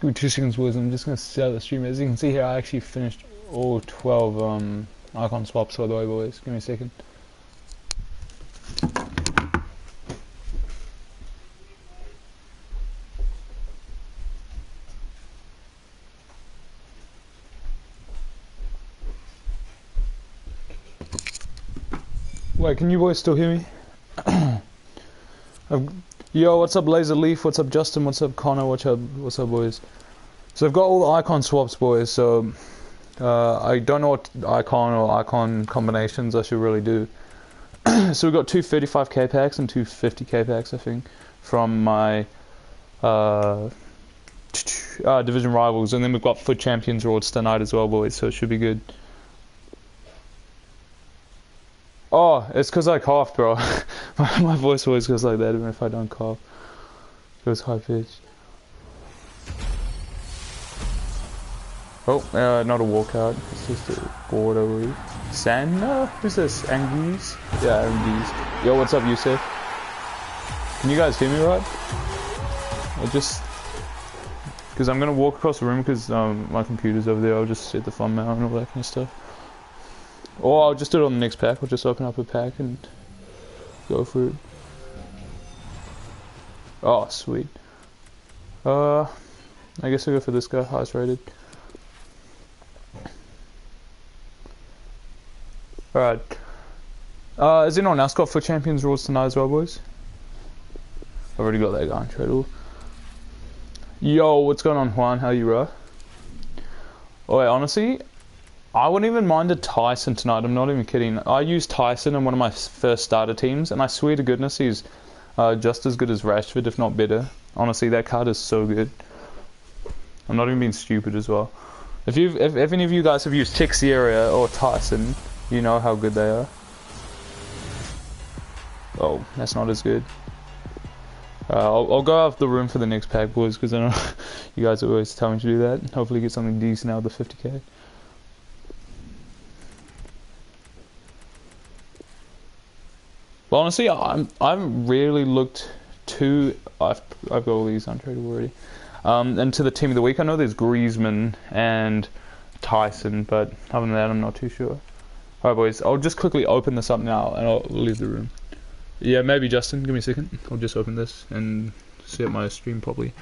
Give me 2 seconds, boys. I'm just gonna set the stream. As you can see here, I actually finished all 12 icon swaps, by the way, boys. Give me a second. Wait, can you boys still hear me? Yo, what's up, Laser Leaf? What's up, Justin? What's up, Connor? What's up, boys? So I've got all the icon swaps, boys. So I don't know what icon or icon combinations I should really do. So we've got 2 35k packs and 2 50k packs, I think, from my division rivals, and then we've got FUT Champions rewards tonight as well, boys. So it should be good. Oh, it's because I coughed, bro. my voice always goes like that, even if I don't cough. It goes high pitched. Oh, not a walkout. It's just a board over here. Sand? No, who's this? Angus? Yeah, Angus. Yo, what's up, Yusuf? Can you guys hear me right? I just... Because I'm going to walk across the room because my computer's over there. I'll just set the fun mount and all that kind of stuff. Or I'll just do it on the next pack. I'll just open up a pack and go for it. Oh, sweet. I guess I'll go for this guy, highest rated. Alright. Has anyone else got FUT Champions rules tonight as well, boys? I've already got that guy in trade. Yo, what's going on, Juan? How are you, bro? Oh, wait, honestly, I wouldn't even mind a Tyson tonight. I'm not even kidding. I used Tyson in one of my first starter teams, and I swear to goodness he's just as good as Rashford, if not better. Honestly, that card is so good. I'm not even being stupid as well. If any of you guys have used Tixiera or Tyson, you know how good they are. Oh, that's not as good. I'll go out of the room for the next pack, boys, because I know you guys always tell me to do that. Hopefully get something decent out of the 50k. But honestly, I've really looked too... I've got all these untraded already. And to the team of the week, I know there's Griezmann and Tyson, but other than that, I'm not too sure. Alright, boys, I'll just quickly open this up now, and I'll leave the room. Yeah, maybe Justin, give me a second. I'll just open this and set my stream properly.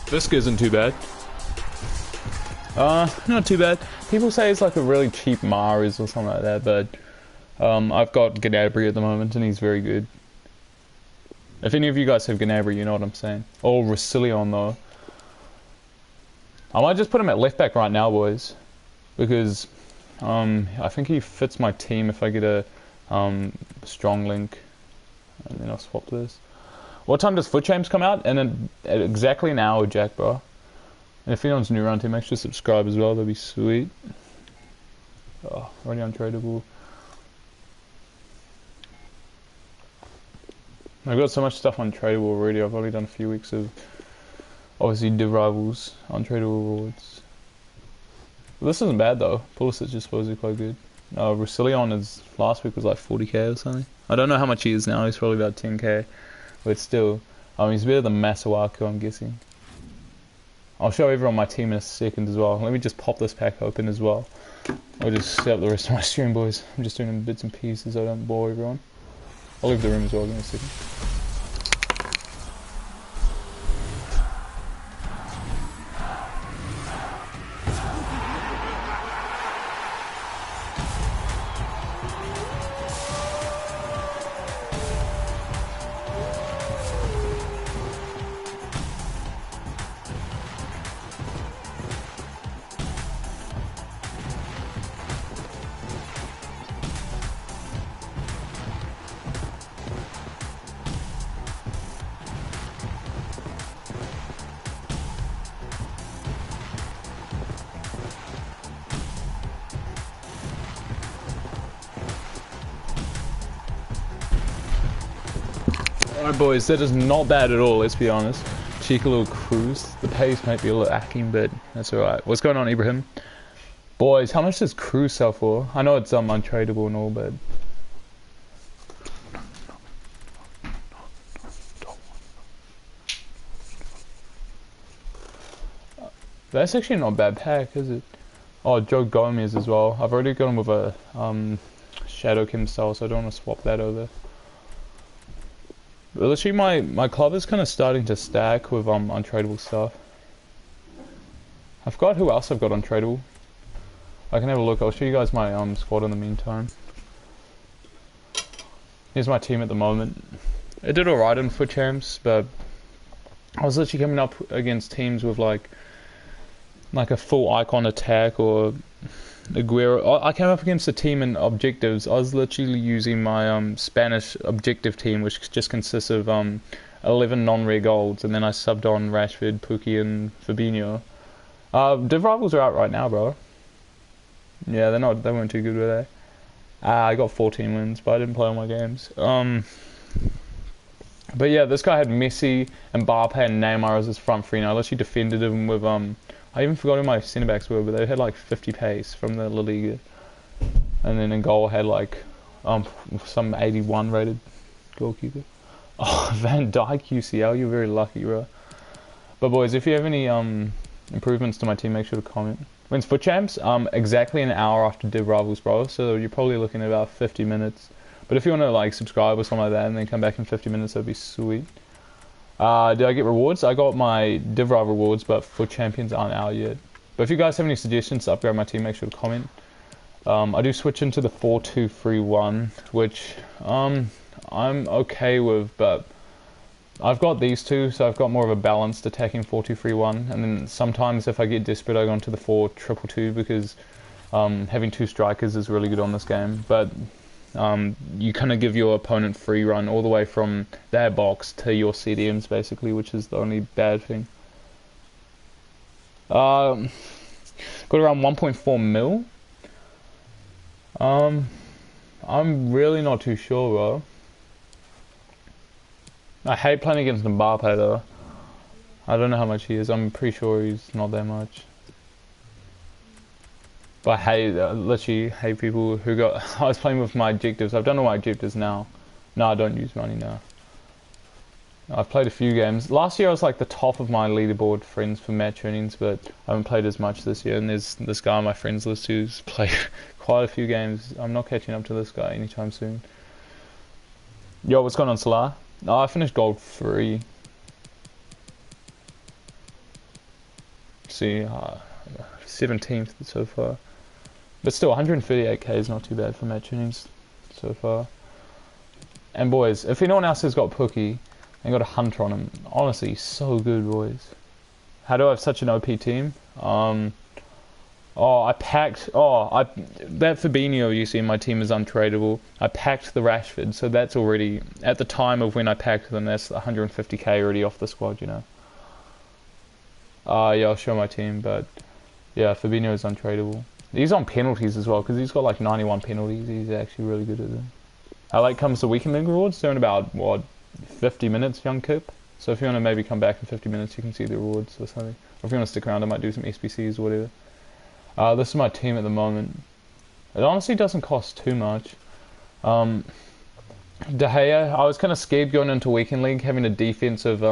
This isn't too bad. Not too bad. People say it's like a really cheap Mars or something like that, but I've got Gnabry at the moment and he's very good. If any of you guys have Gnabry, you know what I'm saying. Or Russillion though. I might just put him at left back right now, boys, because I think he fits my team if I get a strong link, and then I'll swap this. What time does FUT Champs come out? And then at exactly an hour, Jack, bro. And if anyone's new around here, make sure to subscribe as well. That'd be sweet. Oh, already untradeable. I've got so much stuff untradeable already. I've already done a few weeks of, obviously, Div Rivals, untradeable rewards. But this isn't bad, though. Pulisic is supposedly quite good. Russillion is, last week was like 40k or something. I don't know how much he is now. He's probably about 10k. But still, he's better than Masuaku, I'm guessing. I'll show everyone my team in a second as well. Let me just pop this pack open as well. I'll just set up the rest of my stream, boys. I'm just doing bits and pieces so I don't bore everyone. I'll leave the room as well, give me a second. Alright boys, that is not bad at all, let's be honest. Cheeky little cruise. The pace might be a little lacking, but that's alright. What's going on, Ibrahim? Boys, how much does cruise sell for? I know it's untradeable and all, but... That's actually not a bad pack, is it? Oh, Joe Gomez as well. I've already got him with a Shadow Kim style, so I don't want to swap that over. But literally, my club is kind of starting to stack with untradeable stuff. I forgot who else I've got untradeable. I can have a look. I'll show you guys my squad in the meantime. Here's my team at the moment. It did alright in FUT Champs, but I was literally coming up against teams with like a full icon attack or Aguero. I came up against a team in objectives. I was literally using my Spanish objective team, which just consists of 11 non-rare golds, and then I subbed on Rashford, Pukki, and Fabinho. Div Rivals are out right now, bro. Yeah, they weren't too good, were they? I got 14 wins, but I didn't play all my games. But yeah, this guy had Messi, Mbappe, and Neymar as his front three, and I literally defended him with I even forgot who my centre backs were, but they had like 50 pace from the La Liga, and then in goal had like some 81 rated goalkeeper. Oh, Van Dijk UCL, you're very lucky, bro. But boys, if you have any improvements to my team, make sure to comment. When's FUT Champs? Exactly an hour after Div Rivals, bro. So you're probably looking at about 50 minutes. But if you want to like subscribe or something like that, and then come back in 50 minutes, that'd be sweet. Did I get rewards? I got my Div Rival rewards, but FUT Champions aren't out yet. But if you guys have any suggestions to upgrade my team, make sure to comment. I do switch into the 4-2-3-1, which I'm okay with, but I've got these two, so I've got more of a balanced attacking 4-2-3-1, and then sometimes if I get desperate, I go into the 4-2-2-2 because having two strikers is really good on this game. But you kind of give your opponent free run all the way from their box to your CDMs, basically, which is the only bad thing. Got around 1.4 mil. I'm really not too sure, bro. I hate playing against Mbappe, though. I don't know how much he is. I'm pretty sure he's not that much. But I hate, literally hate people who got... I was playing with my objectives. I've done all my objectives now. No, I don't use money now. I've played a few games. Last year I was like the top of my leaderboard friends for match earnings, but I haven't played as much this year. And there's this guy on my friends list who's played quite a few games. I'm not catching up to this guy anytime soon. Yo, what's going on, Salah? Oh, I finished gold 3. See, 17th so far. But still, 138k is not too bad for match earnings so far. And boys, if anyone else has got Pukki and got a Hunter on him, honestly, so good, boys. How do I have such an OP team? That Fabinho you see in my team is untradeable. I packed the Rashford, so that's already, at the time of when I packed them, that's 150k already off the squad, you know. Yeah, I'll show my team, but yeah, Fabinho is untradeable. He's on penalties as well, because he's got like 91 penalties. He's actually really good at them. How late comes the weekend league rewards? They're in about, what, 50 minutes, young Kip? So if you want to maybe come back in 50 minutes, you can see the rewards or something. Or if you want to stick around, I might do some SBCs or whatever. This is my team at the moment. It honestly doesn't cost too much. De Gea, I was kind of scared going into weekend league, having a defensive...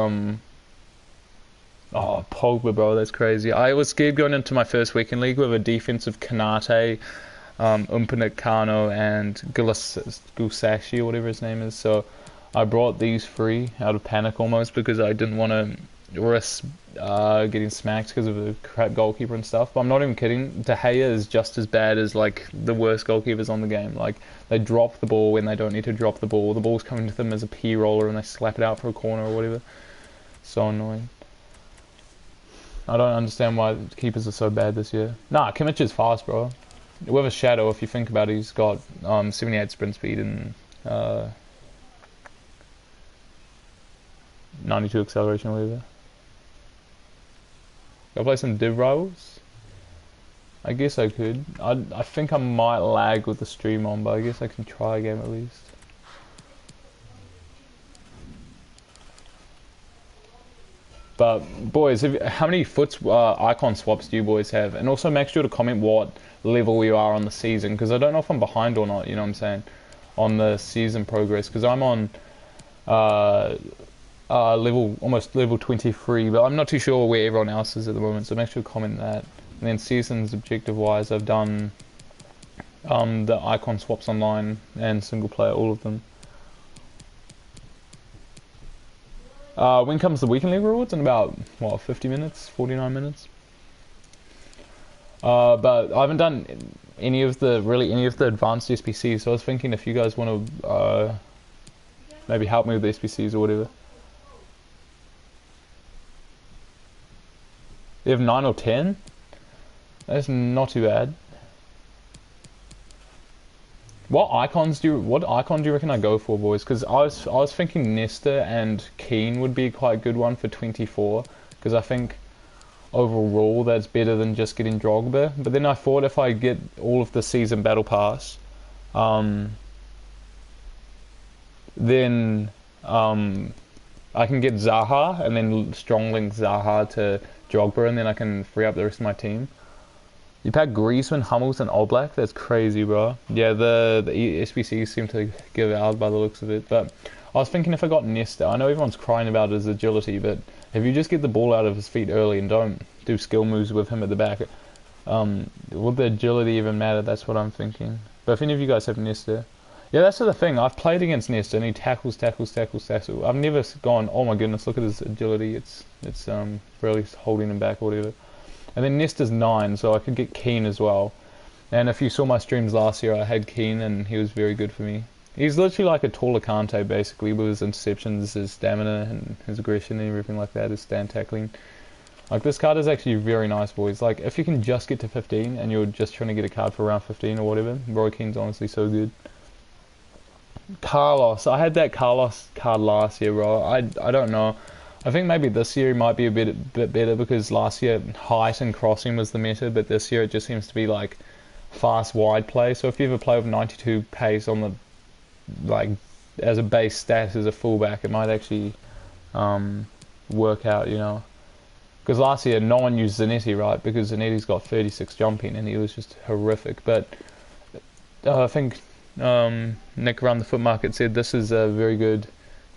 Oh, Pogba, bro, that's crazy. I was scared going into my first weekend league with a defensive Kanate, Upamecano, and Gusashi, or whatever his name is. So I brought these 3 out of panic almost because I didn't want to risk getting smacked because of a crap goalkeeper and stuff. But I'm not even kidding. De Gea is just as bad as like the worst goalkeepers on the game. Like they drop the ball when they don't need to drop the ball. The ball's coming to them as a P roller and they slap it out for a corner or whatever. So annoying. I don't understand why keepers are so bad this year. Nah, Kimmich is fast, bro. With a Shadow, if you think about it, he's got 78 sprint speed and 92 acceleration or whatever. Go play some Div Rivals? I guess I could. I think I might lag with the stream on, but I guess I can try a game at least. But boys, how many icon swaps do you boys have? And also make sure to comment what level you are on the season, because I don't know if I'm behind or not. You know what I'm saying? On the season progress, because I'm on almost level 23, but I'm not too sure where everyone else is at the moment. So make sure to comment that. And then seasons objective wise, I've done the icon swaps online and single player, all of them. When comes the weekend league rewards? In about, what, 50 minutes? 49 minutes? But I haven't done any of the advanced SPCs, so I was thinking if you guys want to maybe help me with the SPCs or whatever. You have 9 or 10? That's not too bad. What icon do you reckon I go for, boys? Because I was thinking Nesta and Keane would be quite a good one for 24, because I think overall that's better than just getting Drogba. But then I thought if I get all of the season battle pass, then I can get Zaha and then strong link Zaha to Drogba, and then I can free up the rest of my team. You pack Griezmann, Hummels, and Oblak. That's crazy, bro. Yeah, the SBCs seem to give out by the looks of it. But I was thinking if I got Nesta, I know everyone's crying about his agility, but if you just get the ball out of his feet early and don't do skill moves with him at the back, would the agility even matter? That's what I'm thinking. But if any of you guys have Nesta, yeah, that's the thing. I've played against Nesta and he tackles. I've never gone, oh my goodness, look at his agility. It's really holding him back or whatever. And then Nesta's 9, so I could get Keane as well. And if you saw my streams last year, I had Keane, and he was very good for me. He's literally like a taller Kante, basically, with his interceptions, his stamina, and his aggression, and everything like that, his stand tackling. Like, this card is actually very nice, boys. Like, if you can just get to 15, and you're just trying to get a card for around 15 or whatever, Roy Keane's honestly so good. Carlos. I had that Carlos card last year, bro. I don't know. I think maybe this year it might be a bit better, because last year height and crossing was the meta, but this year it just seems to be like fast wide play. So if you ever play with 92 pace on the, like, as a base stat as a fullback, it might actually work out, you know. Because last year no one used Zanetti, right? Because Zanetti's got 36 jumping and he was just horrific. But I think Nick around the foot market said this is a very good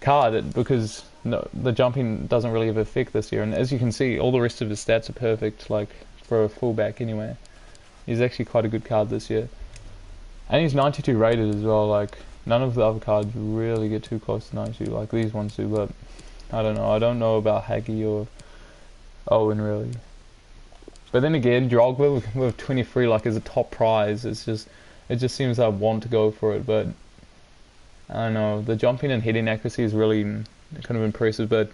card because the jumping doesn't really have an effect this year, and as you can see, all the rest of his stats are perfect, like for a fullback anyway. He's actually quite a good card this year, and he's 92 rated as well. Like, none of the other cards really get too close to 92 like these ones do, but I don't know about Hagi or Owen really. But then again, Drogba with 23 like as a top prize, it just seems I want to go for it, but I don't know, the jumping and heading accuracy is really kind of impressive, but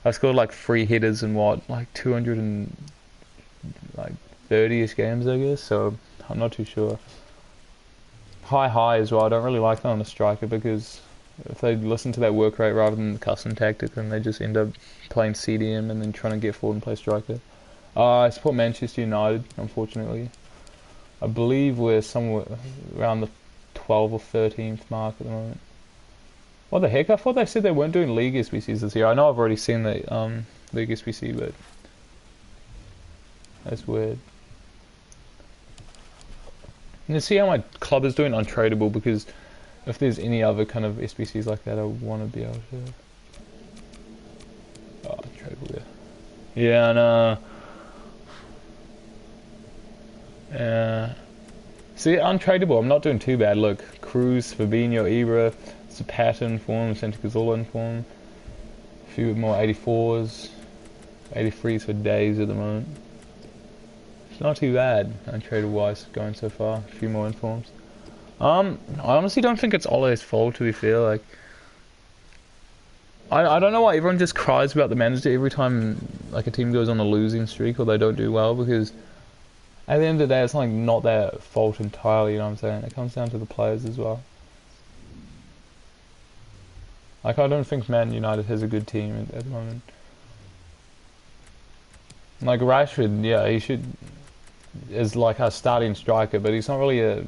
I scored like 3 headers in like 230ish games, I guess, so I'm not too sure. High as well, I don't really like that on a striker, because if they listen to that work rate rather than the custom tactic, then they just end up playing CDM and then trying to get forward and play striker. I support Manchester United, unfortunately. I believe we're somewhere around the 12th or 13th mark at the moment. What the heck? I thought they said they weren't doing League SBCs this year. I know I've already seen the League SBC, but that's weird. And see how my club is doing untradeable, because if there's any other kind of SBCs like that, I want to be able to. Oh, untradeable, yeah. Yeah, and see, untradeable, I'm not doing too bad. Look, Cruz, Fabinho, Ibra, Zapata in form, Santi Cazorla in form, a few more 84s, 83s for days at the moment. It's not too bad, untradeable wise, going so far. A few more informs. I honestly don't think it's Ole's fault, to be fair. Like, I don't know why everyone just cries about the manager every time like a team goes on a losing streak or they don't do well, because at the end of the day, it's like not their fault entirely, you know what I'm saying? It comes down to the players as well. Like, I don't think Man United has a good team at the moment. Like, Rashford, yeah, he is like a starting striker, but he's not really a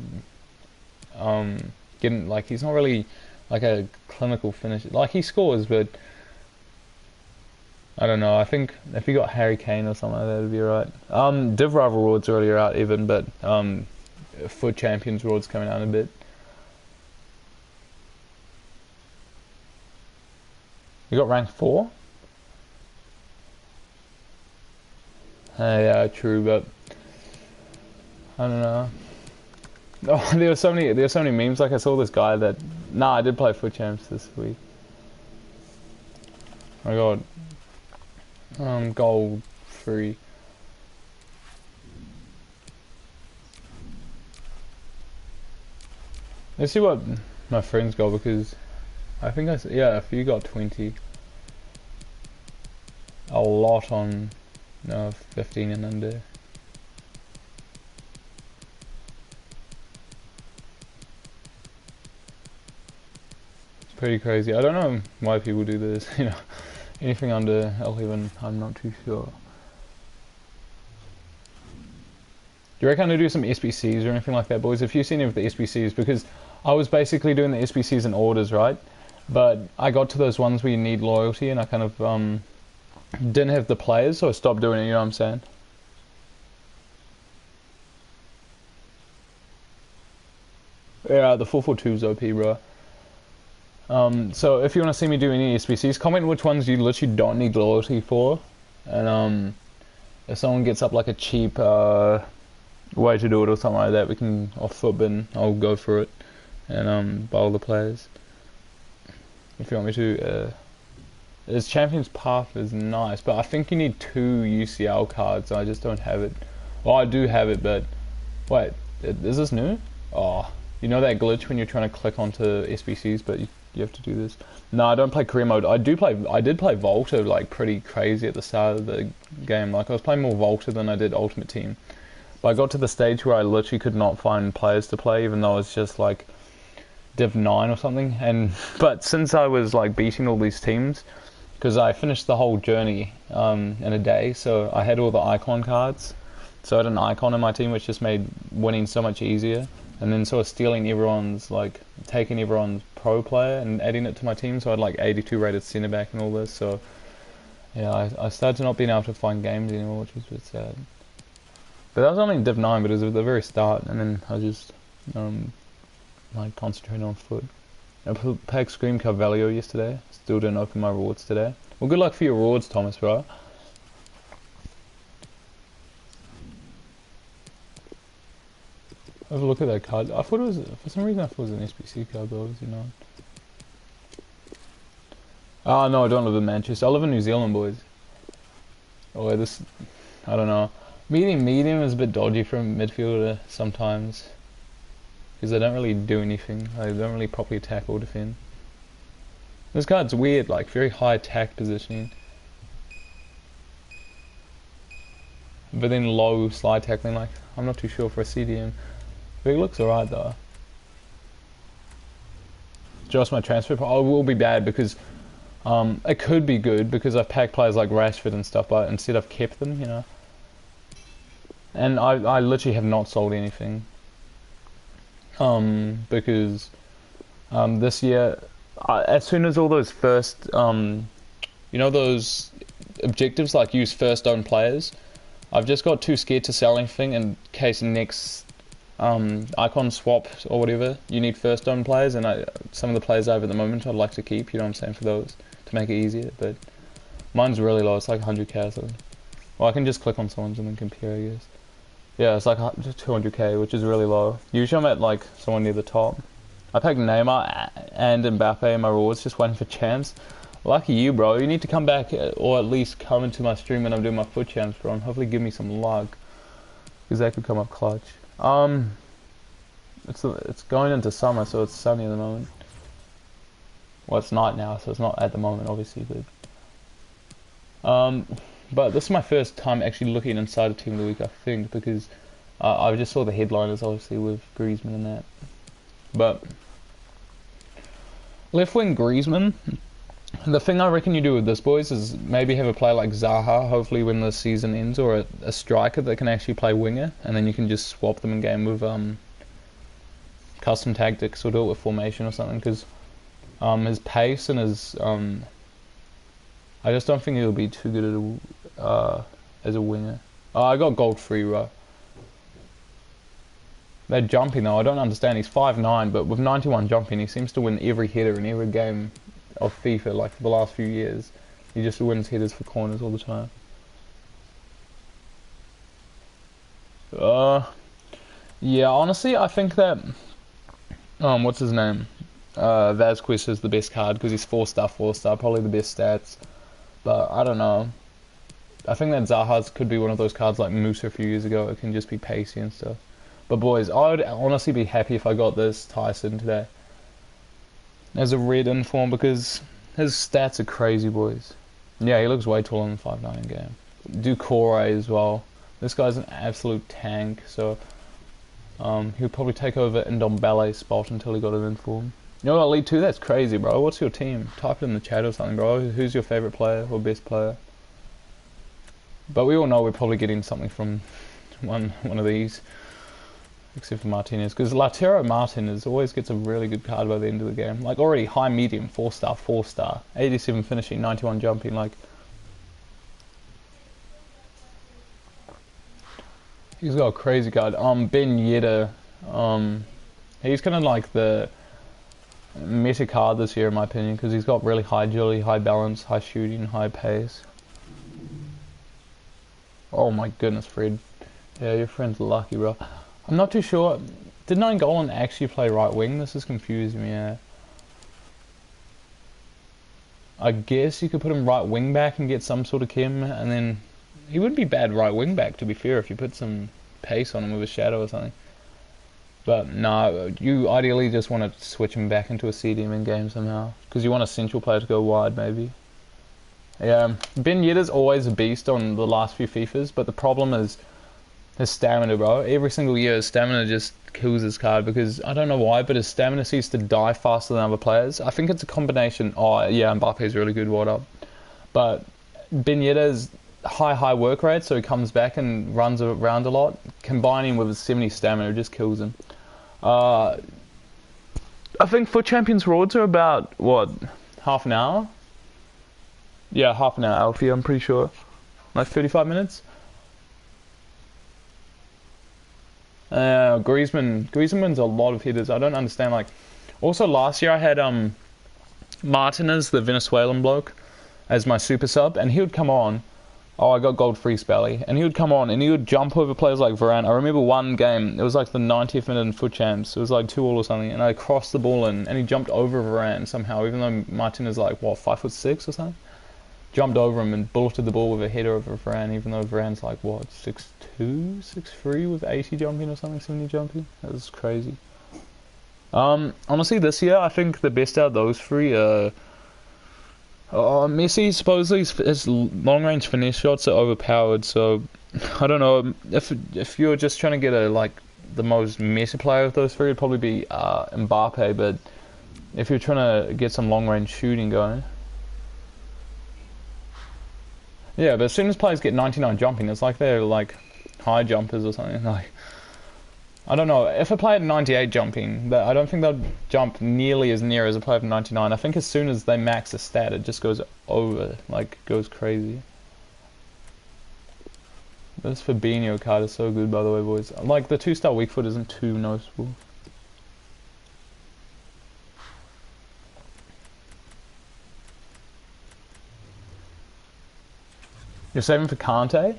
he's not really like a clinical finisher. Like, he scores, but I don't know. I think if you got Harry Kane or something like that, it'd be alright. Div Rival Rewards already are out even, but Foot Champions Rewards coming out in a bit. You got rank 4? Yeah, true, but I don't know. Oh, there were so many memes. Like I saw this guy that. Nah, I did play Foot Champs this week. I got gold free. Let's see what my friends got because I think yeah, if you got 20, a lot on 15 and under. It's pretty crazy. I don't know why people do this. You know, anything under 11, I'm not too sure. Do you reckon I do some SBCs or anything like that, boys? If you've seen any of the SBCs, because I was basically doing the SBCs in orders, right? But I got to those ones where you need loyalty, and I kind of didn't have the players, so I stopped doing it. You know what I'm saying? Yeah, the 442 is OP, bro. So if you want to see me do any SBCs, comment which ones you literally don't need loyalty for, and if someone gets up like a cheap way to do it or something like that, we can off footbin. I'll go for it and buy all the players. If you want me to, his Champions Path is nice, but I think you need 2 UCL cards. I just don't have it. Well, I do have it, but wait, is this new? Oh, you know that glitch when you're trying to click onto SBCs, but you have to do this. No, I don't play career mode. I did play Volta like pretty crazy at the start of the game. Like I was playing more Volta than I did Ultimate Team. But I got to the stage where I literally could not find players to play, even though it's just like Div 9 or something. But since I was like beating all these teams, because I finished the whole journey in a day, so I had all the icon cards. So I had an icon in my team, which just made winning so much easier. And then sort of stealing everyone's, like, taking everyone's pro player and adding it to my team, so I had like 82 rated centre back and all this. So yeah, I started not being able to find games anymore, which was a bit sad. But that was only in Div 9, but it was at the very start, and then I just like concentrating on foot. I packed Scream Carvalho yesterday. Still didn't open my rewards today. Well, good luck for your rewards, Thomas, bro. Have a look at that card. I thought it was, for some reason I thought it was an SBC card, but obviously not. Oh no, I don't live in Manchester. I live in New Zealand, boys. Oh, this, I don't know. Medium is a bit dodgy from midfielder sometimes. Because they don't really do anything. They don't really properly attack or defend. This card's weird, like very high attack positioning. But then low slide tackling, like, I'm not too sure for a CDM. But it looks alright though. Just my transfer, it will be bad because it could be good because I've packed players like Rashford and stuff, but instead I've kept them, you know. And I literally have not sold anything. Because this year, as soon as all those first, you know, those objectives like use first owned players, I've just got too scared to sell anything in case next icon swap or whatever, you need first owned players, and some of the players I have at the moment I'd like to keep, you know what I'm saying, for those, to make it easier, but mine's really low, it's like 100k, so, well, I can just click on someone's and then compare, I guess. Yeah, it's like 200k, which is really low. Usually I'm at like someone near the top. I packed Neymar and Mbappe in my rewards, just waiting for champs. Lucky you, bro. You need to come back, or at least come into my stream when I'm doing my foot champs, bro, and hopefully give me some luck, because that could come up clutch. It's going into summer, so it's sunny at the moment. Well, it's night now, so it's not at the moment, obviously, but this is my first time actually looking inside a Team of the Week, I think, because I just saw the headliners, obviously, with Griezmann and that. But left wing Griezmann, the thing I reckon you do with this, boys, is maybe have a player like Zaha, hopefully when the season ends, or a striker that can actually play winger, and then you can just swap them in game with custom tactics, or do it with formation or something, because his pace and his I just don't think he'll be too good as a winger. Oh, I got gold free, bro. They're jumping though, I don't understand. He's 5'9", but with 91 jumping, he seems to win every header in every game of FIFA, like for the last few years. He just wins headers for corners all the time. Yeah, honestly, I think that what's his name? Vasquez is the best card because he's 4-star, probably the best stats. But I don't know. I think that Zaha's could be one of those cards like Musa a few years ago. It can just be pacey and stuff. But boys, I would honestly be happy if I got this Tyson today as a red inform because his stats are crazy, boys. Yeah, he looks way taller than 5'9" in game. Ducore as well. This guy's an absolute tank, so he'll probably take over Ndombele's spot until he got an inform. You know what, Elite 2? That's crazy, bro. What's your team? Type it in the chat or something, bro. Who's your favourite player or best player? But we all know we're probably getting something from one of these. Except for Martinez, because Lautaro Martinez always gets a really good card by the end of the game. Like already high, medium, 4-star, 87 finishing, 91 jumping. Like he's got a crazy card. Ben Yedder, he's kind of like the meta card this year in my opinion, because he's got really high agility, high balance, high shooting, high pace. Oh my goodness, Fred. Yeah, your friend's lucky, bro. I'm not too sure. Did Nainggolan actually play right wing? This is confusing me, yeah. I guess you could put him right wing back and get some sort of chem, and then he wouldn't be bad right wing back, to be fair, if you put some pace on him with a shadow or something. But no, you ideally just want to switch him back into a CDM in game somehow, because you want a central player to go wide, maybe. Yeah, Ben Yedder's always a beast on the last few FIFAs, but the problem is his stamina, bro. Every single year his stamina just kills his card because I don't know why, but his stamina seems to die faster than other players. I think it's a combination. Oh yeah, Mbappe's really good, what up? But Ben Yedder's high work rate, so he comes back and runs around a lot. Combining with his 70 stamina, it just kills him. I think for Champions Rewards are about, what, half an hour? Yeah, half an hour, Alfie, I'm pretty sure. Like 35 minutes? Griezmann wins a lot of headers. I don't understand. Like, also last year I had Martinez, the Venezuelan bloke, as my super sub, and he would come on. Oh, I got gold free Spally, and he would come on and he would jump over players like Varane. I remember one game, it was like the 90th minute in Foot Champs. It was like 2-2 or something, and I crossed the ball in, and he jumped over Varane somehow, even though Martinez is like what 5'6" or something. Jumped over him and bulleted the ball with a header over Varane, even though Varane's like, what, 6'2", 6'3", with 80 jumping or something, 70 jumping? That was crazy. Honestly, this year, I think the best out of those three are... Messi, supposedly, his long-range finesse shots are overpowered, so... I don't know, if you're just trying to get the most meta player of those three, it'd probably be Mbappe, but if you're trying to get some long-range shooting going... Yeah, but as soon as players get 99 jumping, it's like they're like high jumpers or something. Like, I don't know. If a player had 98 jumping, I don't think they'll jump nearly as near as a player of 99. I think as soon as they max a stat, it just goes over, like goes crazy. This Fabinho card is so good, by the way, boys. Like the 2-star weak foot isn't too noticeable. You're saving for Kante?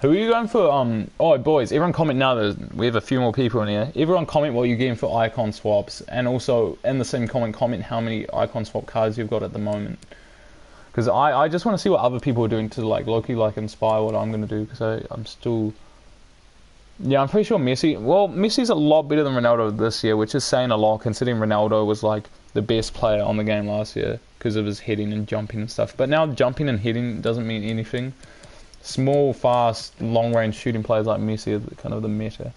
Who are you going for? Oh, boys, everyone comment now. We have a few more people in here. Everyone comment what you're getting for icon swaps. And also, in the same comment how many icon swap cards you've got at the moment. Because I just want to see what other people are doing to, like, low-key, like, inspire what I'm going to do. Because I'm still... Yeah, I'm pretty sure Messi... Well, Messi's a lot better than Ronaldo this year, which is saying a lot, considering Ronaldo was, like, the best player on the game last year. Because of his heading and jumping and stuff. But now jumping and heading doesn't mean anything. Small, fast, long-range shooting players like Messi are kind of the meta.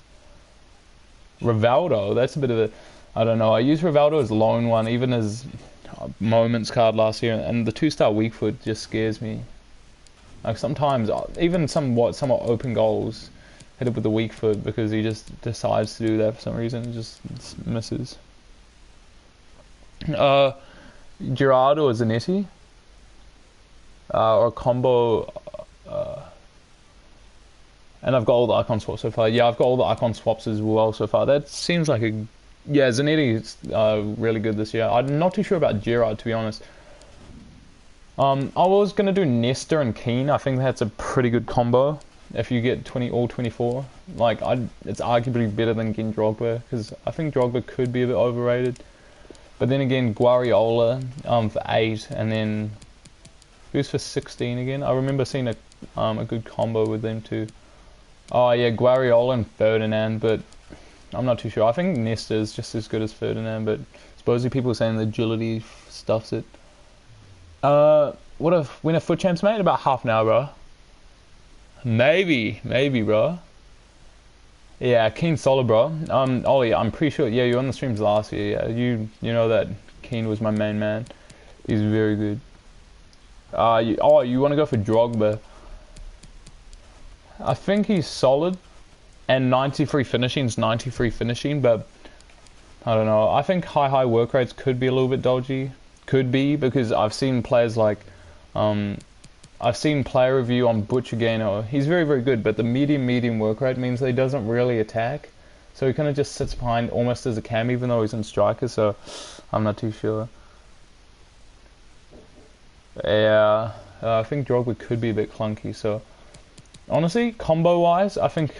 Rivaldo, that's a bit of a... I don't know, I use Rivaldo as loan one, even as moments card last year, and the 2-star weak foot just scares me. Like sometimes, even somewhat open goals, hit it with the weak foot because he just decides to do that for some reason, and just misses. Gerrard or Zanetti? or a combo. And I've got all the icon swaps so far. Yeah, I've got all the icon swaps as well so far. That seems like a... Yeah, Zanetti is really good this year. I'm not too sure about Gerard, to be honest. I was going to do Nesta and Keane. I think that's a pretty good combo. If you get all 24. Like, it's arguably better than getting Drogba, because I think Drogba could be a bit overrated. But then again, Guardiola for 8, and then... Who's for 16 again? I remember seeing a good combo with them too. Oh yeah, Guardiola and Ferdinand, but I'm not too sure. I think Nesta is just as good as Ferdinand, but supposedly people are saying the agility stuffs it. What a winner foot champs, mate? About half an hour, bro. Maybe, bro. Yeah, Keane solid, bro. Oh yeah, I'm pretty sure. Yeah, you were on the streams last year. Yeah, you know that Keane was my main man. He's very good. You want to go for Drogba? I think he's solid, and 93 finishing is 93 finishing, but I don't know. I think high work rates could be a little bit dodgy. Could be, because I've seen players like, I've seen player review on Butcher Gainer. He's very good, but the medium work rate means that he doesn't really attack. So he kind of just sits behind almost as a cam, even though he's in striker, so I'm not too sure. Yeah, I think Drogba could be a bit clunky, so... Honestly, combo-wise, I think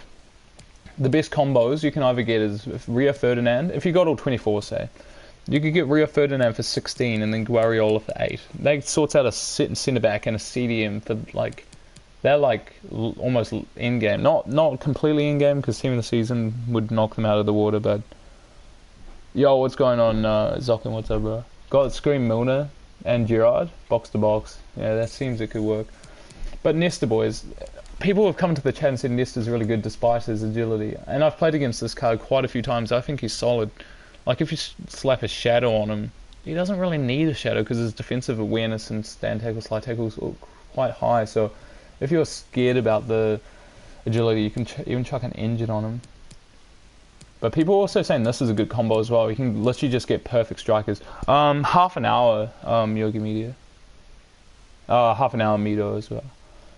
the best combos you can either get is Rio Ferdinand. If you got all 24, say, you could get Rio Ferdinand for 16 and then Guardiola for 8. That sorts out a centre-back and a CDM for, like, they're, like, almost in-game. Not completely in-game, because team of the season would knock them out of the water, but... Yo, what's going on, Zokin? What's up, bro? Got Scream Milner and Gerard, box to box. Yeah, that seems it could work. But Nesta, boys... People have come to the chat and said Nesta's really good despite his agility. And I've played against this card quite a few times. I think he's solid. Like, if you slap a shadow on him, he doesn't really need a shadow because his defensive awareness and stand tackle, slide tackles are quite high. So, if you're scared about the agility, you can even chuck an engine on him. But people are also saying this is a good combo as well. You can literally just get perfect strikers. Half an hour, Yogi Media. Half an hour Mito as well.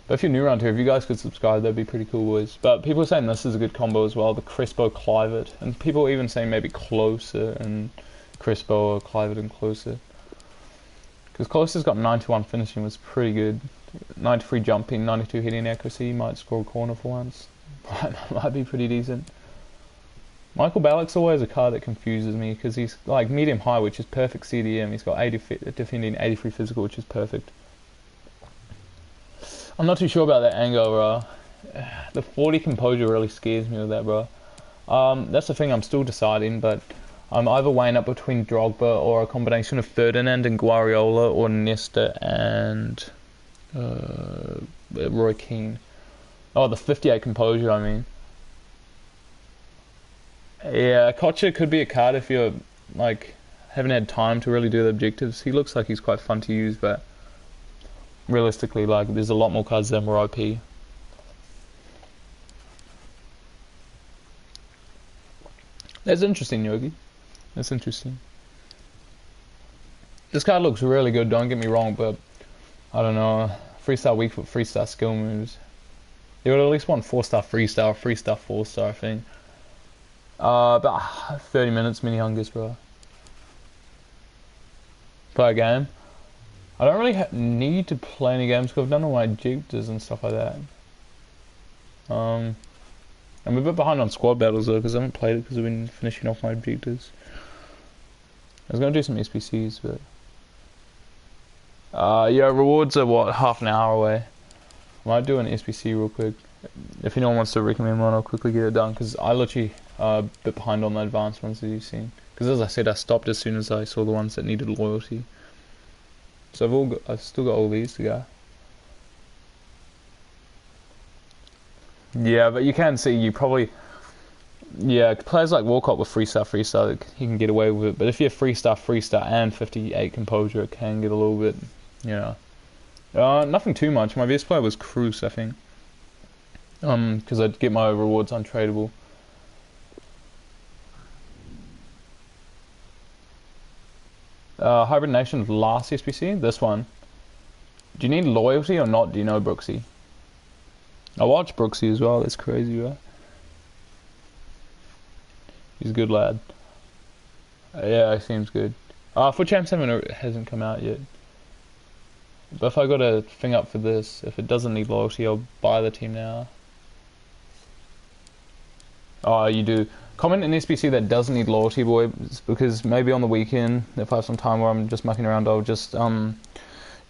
But if you're new around here, if you guys could subscribe, that'd be pretty cool, boys. But people are saying this is a good combo as well, the Crespo Clivert. And people are even saying maybe Closer and Crespo or Clivert and Closer. Because Closer's got 91 finishing, was pretty good. 93 jumping, 92 hitting accuracy, might score a corner for once. Might be pretty decent. Michael Ballack's always a card that confuses me, because he's like medium high, which is perfect CDM. He's got 80 defending, 83 physical, which is perfect. I'm not too sure about that angle, bro. The 40 composure really scares me with that, bro. That's the thing, I'm still deciding, but I'm either weighing up between Drogba or a combination of Ferdinand and Guardiola or Nesta and Roy Keane. Oh, the 58 composure, I mean. Yeah, Kocha could be a card if you're, like, haven't had time to really do the objectives. He looks like he's quite fun to use, but... realistically, like, there's a lot more cards that are more OP. That's interesting, Yogi. That's interesting. This card looks really good, don't get me wrong, but I don't know. 3-star weak foot, 3-star skill moves. You would at least want 4-star 3-star, 3-star 4-star thing. About 30 minutes mini hungers, bro. Play a game. I don't really need to play any games because I've done all my objectives and stuff like that. I'm a bit behind on squad battles though because I haven't played it because I've been finishing off my objectives. I was going to do some SPCs, but... yeah, rewards are what, half an hour away. I might do an SPC real quick. If anyone wants to recommend one, I'll quickly get it done because I literally a bit behind on the advanced ones that you've seen. Because as I said, I stopped as soon as I saw the ones that needed loyalty. So I've still got all these to go. Yeah, but you can see you probably... Yeah, players like Walcott with 3-star, he can get away with it. But if you're 3-star, and 58 composure, it can get a little bit, you know. Nothing too much. My best player was Cruz, I think. Because I'd get my rewards untradeable. Hybrid Nation last SPC, this one. Do you need loyalty or not? Do you know Brooksy? I watch Brooksy as well. That's crazy, right? He's a good lad. Yeah, he seems good. Foot Champs hasn't come out yet. But if I got a thing up for this, if it doesn't need loyalty, I'll buy the team now. Oh, you do. Comment an SBC that doesn't need loyalty, boys, because maybe on the weekend, if I have some time where I'm just mucking around, I'll just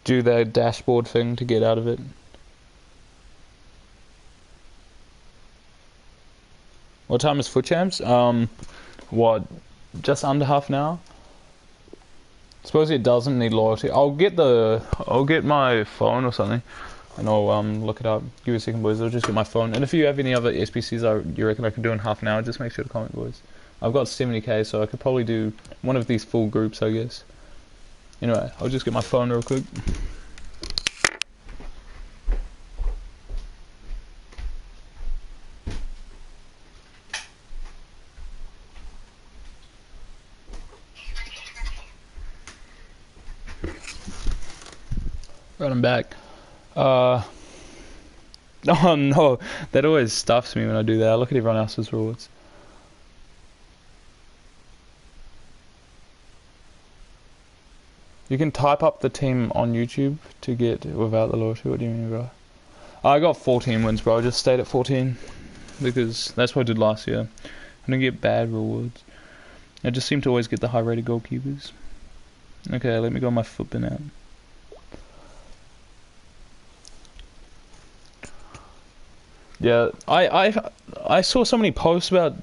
do the dashboard thing to get out of it. What time is Foot Champs? What? Just under half an hour? Suppose it doesn't need loyalty. I'll get my phone or something, and I'll look it up. Give me a second, boys. I'll just get my phone. And if you have any other SBCs you reckon I can do in half an hour, just make sure to comment, boys. I've got 70k, so I could probably do one of these full groups, I guess. Anyway, I'll just get my phone real quick. Right, I'm back. Oh no, that always stuffs me when I do that. I look at everyone else's rewards. You can type up the team on YouTube to get without the loyalty. What do you mean, bro? I got 14 wins, bro. I just stayed at 14 because that's what I did last year. I didn't get bad rewards. I just seem to always get the high-rated goalkeepers. Okay, let me go on my footbin out. Yeah, I saw so many posts about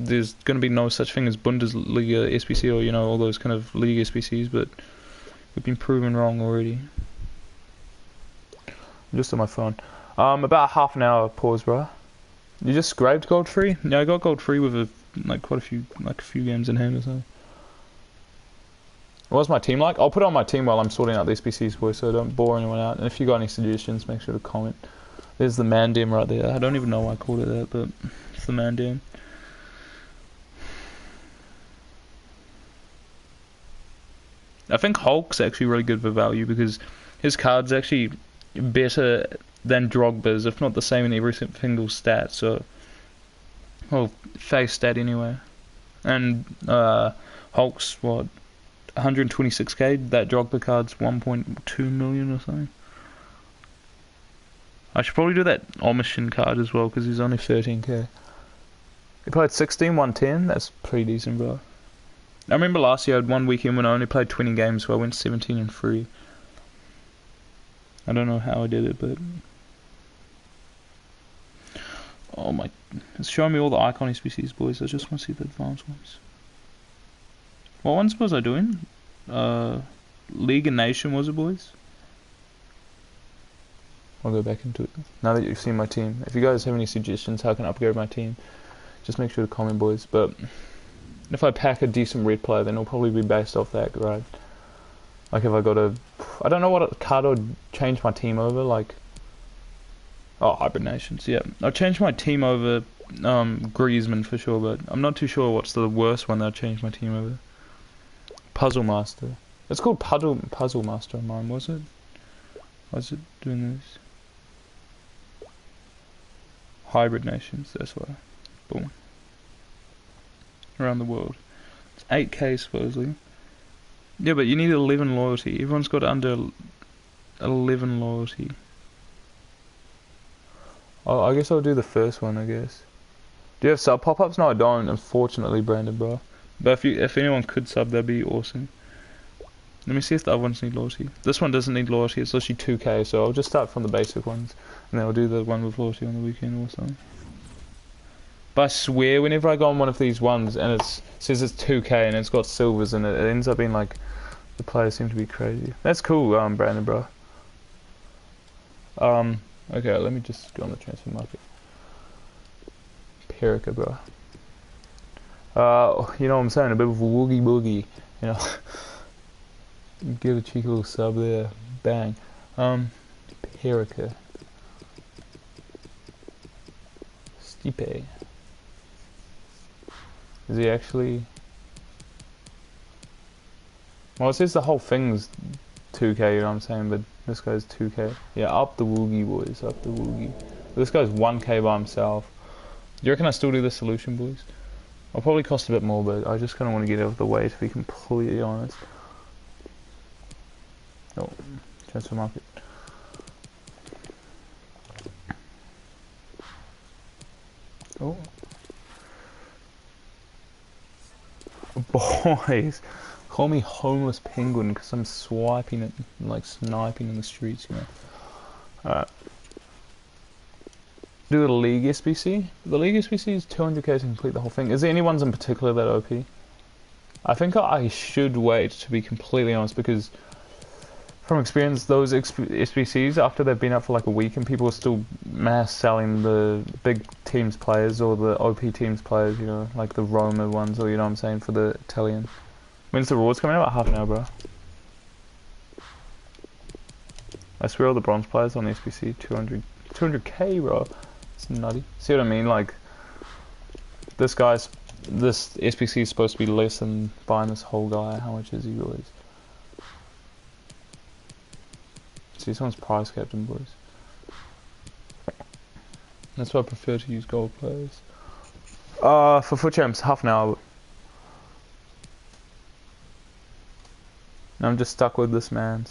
there's gonna be no such thing as Bundesliga SBC or all those kind of league SBCs, but we've been proven wrong already. I'm just on my phone. About half an hour pause, bro. You just scraped gold free? Yeah, I got gold free with quite a few games in hand or something. What's my team like? I'll put it on my team while I'm sorting out the SBCs, boys, so don't bore anyone out. And if you got any suggestions, make sure to comment. There's the Mandem right there. I don't even know why I called it that, but it's the Mandem. I think Hulk's actually really good for value because his card's actually better than Drogba's, if not the same in every single stat. So, well, face stat anyway. And Hulk's what, 126k. That Drogba card's 1.2 million or something. I should probably do that Omishin card as well because he's only 13k. He played 16, 110. That's pretty decent, bro. I remember last year I had one weekend when I only played 20 games, so I went 17 and 3. I don't know how I did it, but oh my! It's showing me all the icon SBCs, boys. I just want to see the advanced ones. What ones was I doing? League and Nation, was it, boys? I'll go back into it now that you've seen my team. If you guys have any suggestions how I can upgrade my team, just make sure to comment, boys. But if I pack a decent red player, then it'll probably be based off that, right? Like if I got I don't know what card I'd change my team over, like Hybrid Nations, yeah. I'll change my team over Griezmann for sure, but I'm not too sure what's the worst one that I'd change my team over. Puzzle Master. It's called Puzzle Master on mine, was it? Was it doing this? Hybrid Nations, that's why. Boom. Around the world. It's 8k supposedly. Yeah, but you need 11 loyalty. Everyone's got under 11 loyalty. Oh, I guess I'll do the first one, I guess. Do you have sub pop-ups? No, I don't, unfortunately, Brandon, bro. But if anyone could sub, that'd be awesome. Let me see if the other ones need loyalty. This one doesn't need loyalty, it's literally 2k, so I'll just start from the basic ones. And then I'll do the one with loyalty on the weekend or something. But I swear, whenever I go on one of these ones and it says it's 2k and it's got silvers in it, it ends up being like, the players seem to be crazy. That's cool, Brandon, bro. Okay, let me just go on the transfer market. Perica, bro. You know what I'm saying? A bit of a woogie boogie, you know. Get a cheeky little sub there. Bang. Perica. Stipe. Is he actually... Well, it says the whole thing's 2k, you know what I'm saying, but This guy's 2k. Yeah, up the woogie, boys, up the woogie. This guy's 1k by himself. Do you reckon I still do the solution, boys? I'll probably cost a bit more, but I just kind of want to get out of the way, to be completely honest. Oh, transfer market. Oh. Boys, call me homeless penguin because I'm swiping it, like sniping in the streets, you know. Alright. Do the League SBC. The League SBC is 200k to complete the whole thing. Is there any ones in particular that OP? I think I should wait, to be completely honest, because from experience, those SBCs, after they've been up for like a week and people are still mass selling the big teams players or the OP teams players, you know, like the Roma ones, or you know what I'm saying, for the Italian. When's the rewards coming out? About half an hour, bro. I swear all the bronze players on the SBC, 200k, bro. It's nutty. See what I mean? Like, this SBC is supposed to be less than buying this whole guy. How much is he, boys? See, someone's prize captain, boys. That's why I prefer to use gold players. For foot champs, half an hour. I'm just stuck with this, man.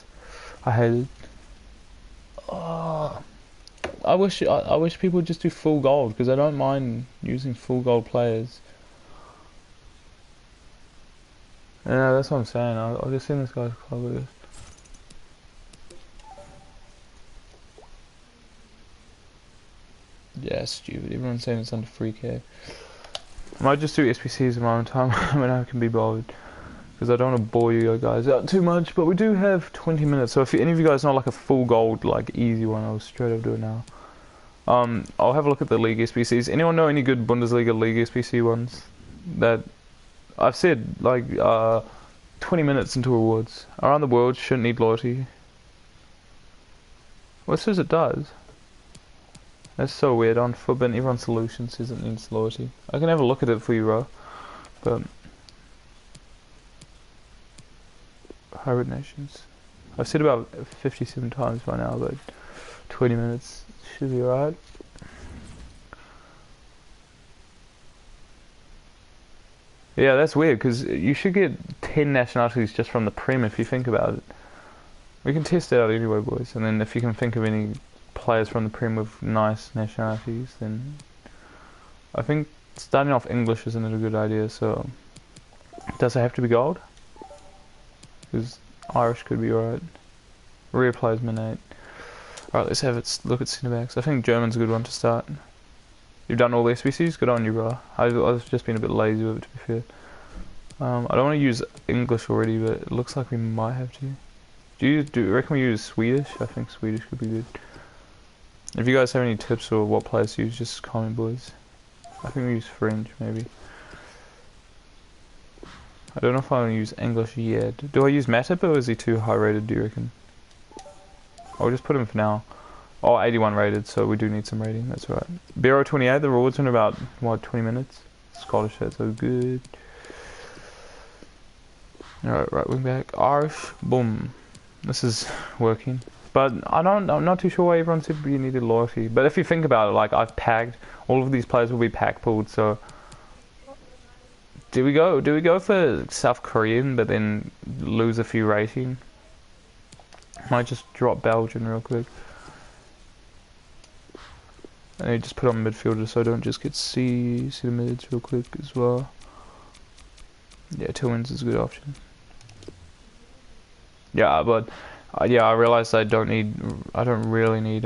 I hate it. Oh, I wish people would just do full gold, because I don't mind using full gold players. Yeah, that's what I'm saying. I'll just send this guy's club with this. Yeah, stupid. Everyone's saying it's under 3k. I might just do SPCs in my own time when I can be bothered, because I don't want to bore you guys out too much. But we do have 20 minutes, so if any of you guys know like a full gold, like easy one, I'll straight up do it now. I'll have a look at the League SPCs. Anyone know any good Bundesliga League SPC ones? That I've said like 20 minutes into rewards. Around the world shouldn't need loyalty. Well, it says it does. That's so weird. On Footbin, everyone solution says it needs loyalty. I can have a look at it for you, bro. But Hybrid Nations. I've said about 57 times by now, but 20 minutes should be alright. Yeah, that's weird, because you should get 10 nationalities just from the Prem if you think about it. We can test it out anyway, boys, and then if you can think of any players from the Prem with nice nationalities, then I think starting off English isn't a good idea. So does it have to be gold? Because Irish could be alright. Rare players minate. Alright, let's have it look at centre backs. I think German's a good one to start. You've done all the SBCs? Good on you, bro. I've just been a bit lazy with it, to be fair. I don't want to use English already, but it looks like we might have to. Do you reckon we use Swedish? I think Swedish could be good. If you guys have any tips or what players to use, just comment, boys. I think we use French, maybe. I don't know if I want to use English yet. Do I use Matip, or is he too high rated, do you reckon? I'll just put him for now. Oh, 81 rated, so we do need some rating, that's right. Bero 28, the rewards in about, what, 20 minutes? Scottish, that's so good. Alright, right wing back. Irish, boom. This is working. But I'm not too sure why everyone said we needed loyalty. But if you think about it, like, I've packed, all of these players will be pack pulled, so do we go for South Korean but then lose a few rating? Might just drop Belgian real quick. And you just put on midfielder so I don't just get see the mids real quick as well. Yeah, Tillman's is a good option. Yeah, but yeah, I realized I don't really need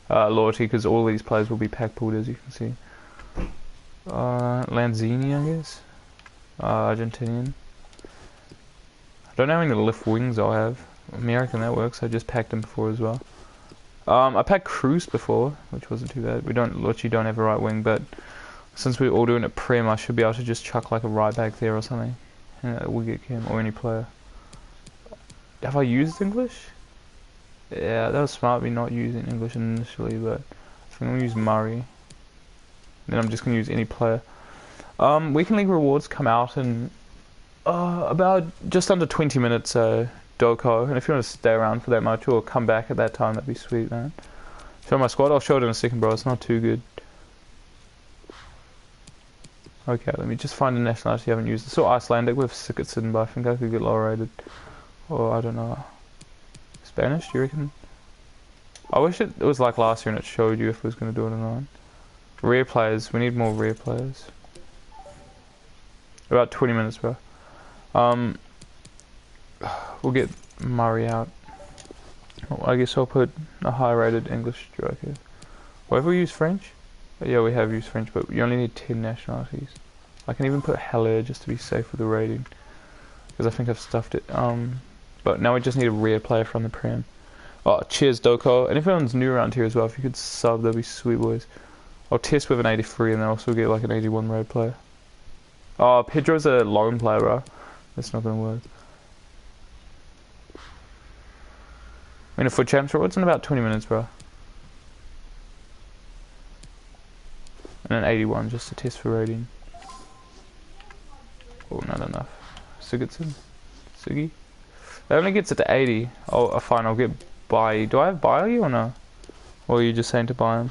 loyalty, because all these players will be pack pulled, as you can see. Lanzini, I guess. Argentinian. I don't know how many left wings I'll have. American, that works. I just packed them before as well. I packed Cruz before, which wasn't too bad. We literally don't have a right wing, but since we're all doing it Prem, I should be able to just chuck like a right back there or something. And we'll get him, or any player. Have I used English? Yeah, that was smart me not using English initially, but I think I'm going to use Murray. Then I'm just going to use any player. Weekend League rewards come out in about just under 20 minutes, so Doko, and if you want to stay around for that much or come back at that time, that'd be sweet, man. Show my squad. I'll show it in a second, bro. It's not too good. Okay, let me just find a nationality I haven't used. I saw Icelandic with Sigurdsson, but I think I could get lower rated. Or, I don't know. Spanish, do you reckon? I wish it was like last year and it showed you if it was going to do it or not. Rare players. We need more rare players. About 20 minutes, bro. We'll get Murray out. I guess I'll put a high-rated English striker. Or have we used French? Yeah, we have used French, but you only need 10 nationalities. I can even put Haller just to be safe with the rating, because I think I've stuffed it. But now we just need a rare player from the Prem. Oh, cheers, Doko. And if anyone's new around here as well, if you could sub, that'd be sweet, boys. I'll test with an 83 and then also get like an 81 raid player. Oh, Pedro's a lone player, bro. That's not gonna work. I mean, a foot champs, it's in about 20 minutes, bro. And an 81 just to test for rating. Oh, not enough. Sigurdsson? Siggy? It only gets it to 80. Oh, fine, I'll get Bailly. Do I have Bailly or no? Or are you just saying to buy him?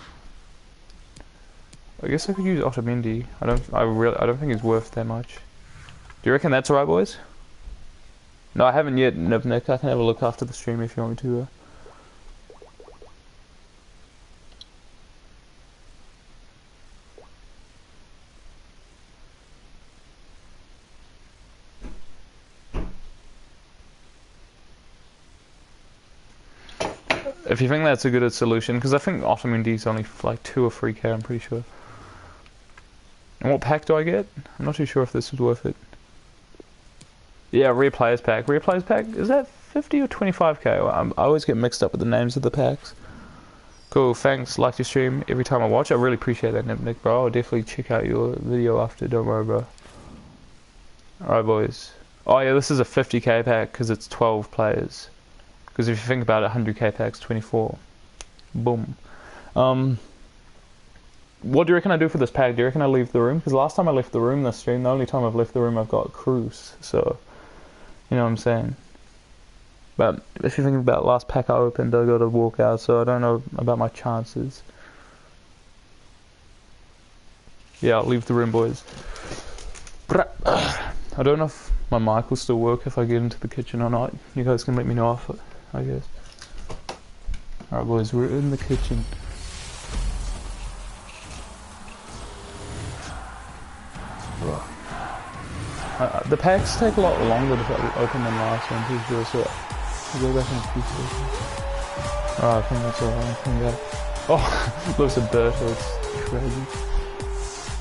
I guess I could use Otamendi. I don't think he's worth that much. Do you reckon that's alright, boys? No, I haven't yet, Nick. I can have a look after the stream if you want me to. If you think that's a good solution, because I think Otamendi's only like 2 or 3k, I'm pretty sure. And what pack do I get? I'm not too sure if this is worth it. Yeah, Rare Players Pack. Rare Players Pack, is that 50 or 25k? I always get mixed up with the names of the packs. Cool, thanks. Like your stream every time I watch. I really appreciate that, Nick, bro. I'll definitely check out your video after. Don't worry, bro. Alright, boys. Oh, yeah, this is a 50k pack because it's 12 players. Because if you think about it, 100k packs, 24. Boom. What do you reckon I do for this pack? Do you reckon I leave the room? Because last time I left the room this stream, the only time I've left the room I've got Cruz. So, you know what I'm saying. But if you think about last pack I opened, I got to walk out. So I don't know about my chances. Yeah, I'll leave the room, boys. I don't know if my mic will still work if I get into the kitchen or not. You guys can let me know if it, I guess. Alright, boys, we're in the kitchen. The packs take a lot longer to open than last one, pretty sure, so I'll go back in a few seconds. Alright, I think that's alright. Oh, looks a Berto, it's crazy.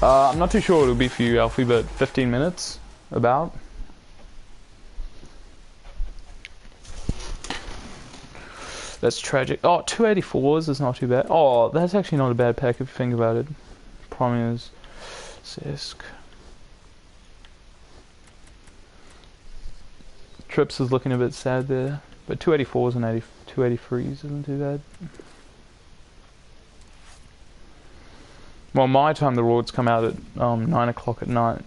I'm not too sure what it'll be for you, Alfie, but 15 minutes, about. That's tragic. Oh, 284s is not too bad. Oh, that's actually not a bad pack if you think about it. Promise. Sisk. Trips is looking a bit sad there. But 284s and 283s isn't too bad. Well, my time the rewards come out at 9 o'clock at night.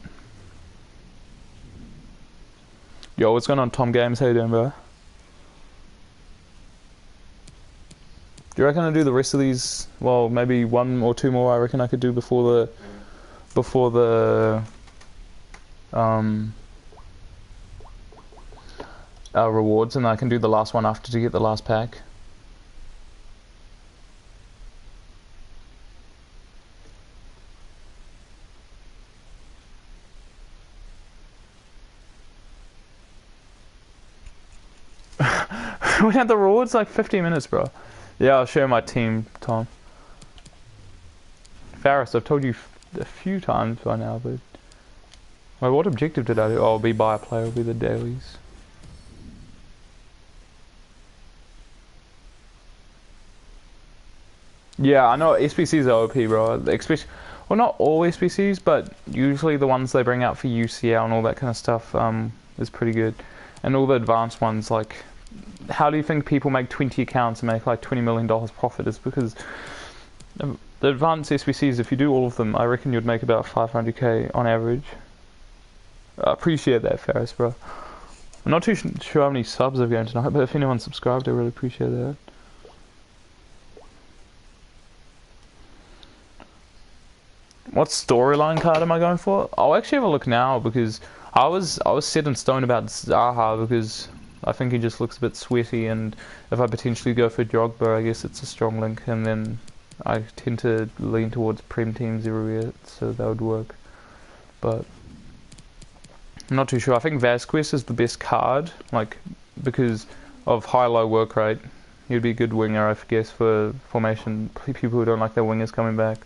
Yo, what's going on, Tom Games? How you doing, bro? Do you reckon I do the rest of these? Well, maybe 1 or 2 more. I reckon I could do before the rewards, and I can do the last one after to get the last pack. We had the rewards like 15 minutes, bro. Yeah, I'll share my team, Tom. Faris, I've told you a few times by now, but... Wait, what objective did I do? Oh, be buy a player, will be the dailies. Yeah, I know SBCs are OP, bro. Especially, well, not all SBCs, but usually the ones they bring out for UCL and all that kind of stuff is pretty good. And all the advanced ones, like... How do you think people make 20 accounts and make like $20 million profit? Is because the advanced SBCs, if you do all of them, I reckon you'd make about 500k on average. I appreciate that, Ferris, bro. I'm not too sure how many subs I've gained tonight, but if anyone subscribed, I really appreciate that. What storyline card am I going for? I'll actually have a look now because I was set in stone about Zaha because I think he just looks a bit sweaty, and if I potentially go for Drogba, I guess it's a strong link, and then I tend to lean towards Prem teams everywhere, so that would work. But I'm not too sure. I think Vasquez is the best card, like because of high-low work rate. He'd be a good winger, I guess, for formation. People who don't like their wingers coming back.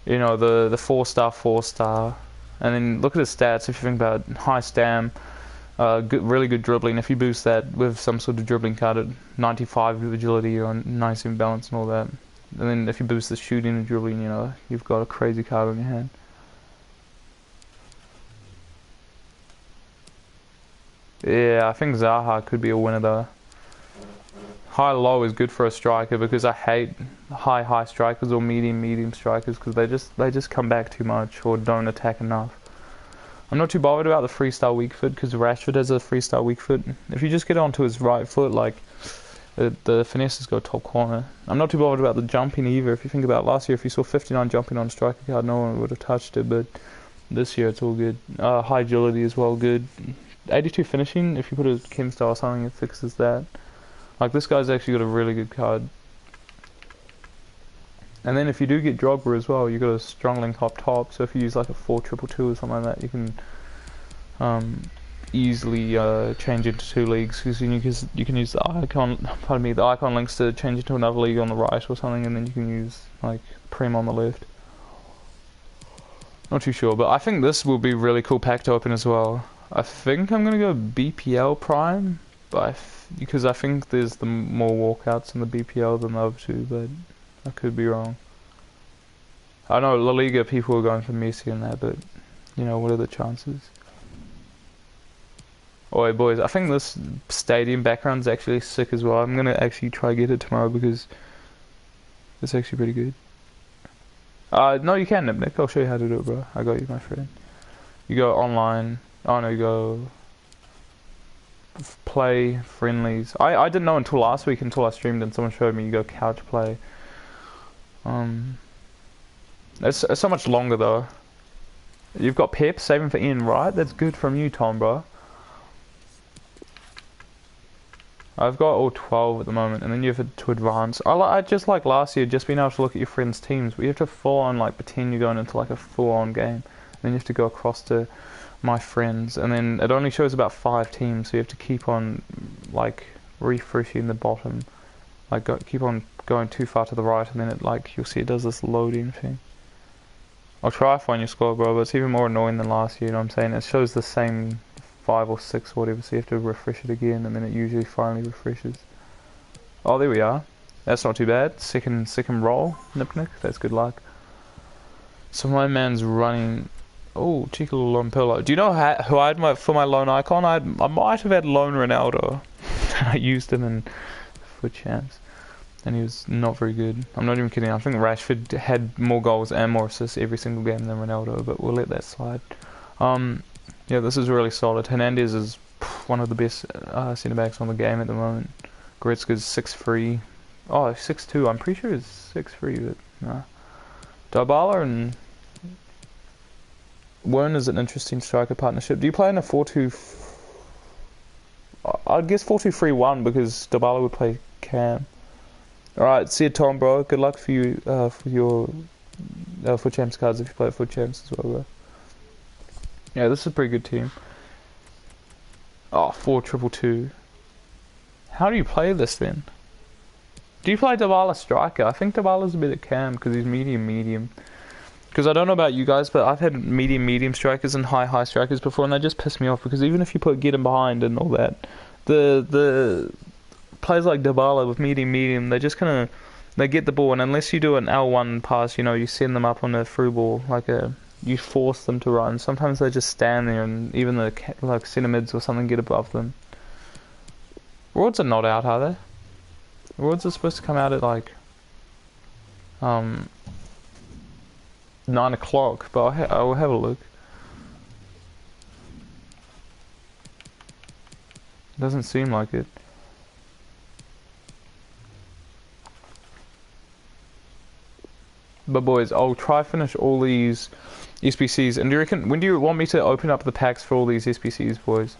You know, the 4-star, and then look at his stats. If you think about high stam, really good dribbling. If you boost that with some sort of dribbling card at 95 agility or 97 balance and all that, and then if you boost the shooting and dribbling, you know, you've got a crazy card on your hand. Yeah, I think Zaha could be a winner though. High-low is good for a striker because I hate high strikers or medium strikers because they just come back too much or don't attack enough. I'm not too bothered about the freestyle weak foot because Rashford has a freestyle weak foot. If you just get onto his right foot, like the finesses go top corner. I'm not too bothered about the jumping either. If you think about last year, if you saw 59 jumping on a striker card, no one would have touched it. But this year it's all good. High agility as well, good. 82 finishing. If you put a chem style or something, it fixes that. Like, this guy's actually got a really good card. And then if you do get Drogba as well, you got a strong link up top. So if you use like a 4-2-2 or something like that, you can easily change into 2 leagues because you can use the icon. Pardon me, the icon links to change into another league on the right or something, and then you can use like Prem on the left. Not too sure, but I think this will be a really cool pack to open as well. I think I'm gonna go BPL Prime, but because I think there's the more walkouts in the BPL than the other two, but I could be wrong. I know La Liga people are going for Messi and that, but you know, what are the chances? Oi boys, I think this stadium background's actually sick as well. I'm gonna actually try get it tomorrow because it's actually pretty good. No, you can, Nick. I'll show you how to do it, bro. I got you, my friend. You go online. Oh no, you go play friendlies. I didn't know until last week until I streamed and someone showed me. You go couch play. It's so much longer though. You've got Pep saving for Ian Wright. That's good from you, Tom, bro. I've got all 12 at the moment, and then you have to advance. I just like last year, just being able to look at your friends' teams. But you have to full on like pretend you're going into like a full-on game. Then you have to go across to my friends, and then it only shows about 5 teams, so you have to keep on like refreshing the bottom, like keep on going too far to the right, and then it like you'll see it does this loading thing. I'll try to find your score, bro, but it's even more annoying than last year. You know what I'm saying? It shows the same 5 or 6 or whatever, so you have to refresh it again, and then it usually finally refreshes. Oh, there we are. That's not too bad. Second roll, Nick. That's good luck. So my man's running. Oh, Chico Lompillo. Do you know who I had for my lone icon? I might have had lone Ronaldo. I used him in for champs, and he was not very good. I'm not even kidding. I think Rashford had more goals and more assists every single game than Ronaldo, but we'll let that slide. Yeah, this is really solid. Hernandez is one of the best centre backs on the game at the moment. Goretzka's 6'3". Oh, 6'2". I'm pretty sure it's 6'3", but nah. Dybala and Werner is an interesting striker partnership. Do you play in a 4-2? I'd guess 4-2-3-1 because Dybala would play cam. Alright, see you, Tom, bro. Good luck for you for your for champs cards if you play for champs as well, bro. Yeah, this is a pretty good team. Oh, 4-2-2. How do you play this then? Do you play Dybala striker? I think Dybala's a bit of cam because he's medium. Because I don't know about you guys, but I've had medium strikers and high strikers before, and they just piss me off because even if you get him behind and all that, the players like Dybala with medium, they just kind of they get the ball, and unless you do an L1 pass, you know, you send them up on a through ball you force them to run. Sometimes they just stand there, and even the like centre mids or something get above them. Roads are not out, are they? Roads are supposed to come out at like 9 o'clock, but I will have a look. Doesn't seem like it. But boys, I'll try finish all these SBCs. And do you reckon, when do you want me to open up the packs for all these SBCs, boys?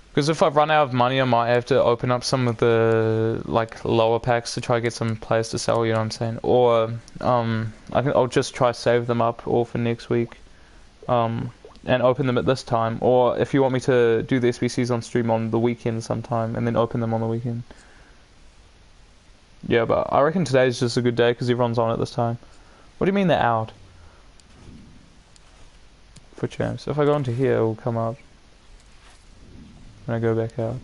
Because if I run out of money, I might have to open up some of the like lower packs to try to get some players to sell. You know what I'm saying? Or I'll just try save them up all for next week, and open them at this time. Or if you want me to do the SBCs on stream on the weekend sometime, and then open them on the weekend. Yeah, but I reckon today's just a good day because everyone's on at this time. What do you mean they're out? For champs. If I go into here, it will come up. And I go back out.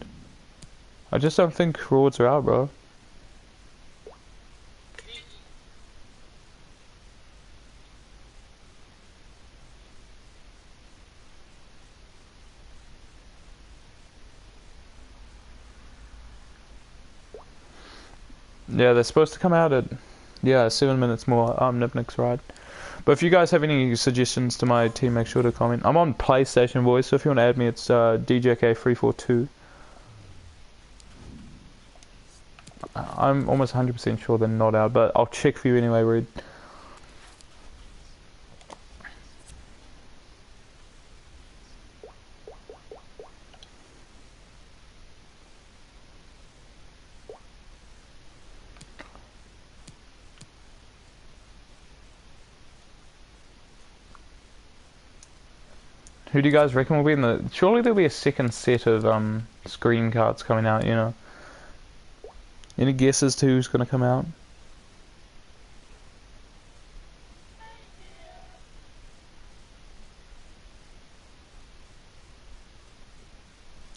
I just don't think rewards are out, bro. Yeah, they're supposed to come out at, 7 minutes more. Nipnick's right. But if you guys have any suggestions to my team, make sure to comment. I'm on PlayStation, boys, so if you want to add me, it's DJK342. I'm almost 100% sure they're not out, but I'll check for you anyway, Reed. Who do you guys reckon will be in the... Surely there'll be a second set of screen cards coming out, you know? Any guesses to who's going to come out?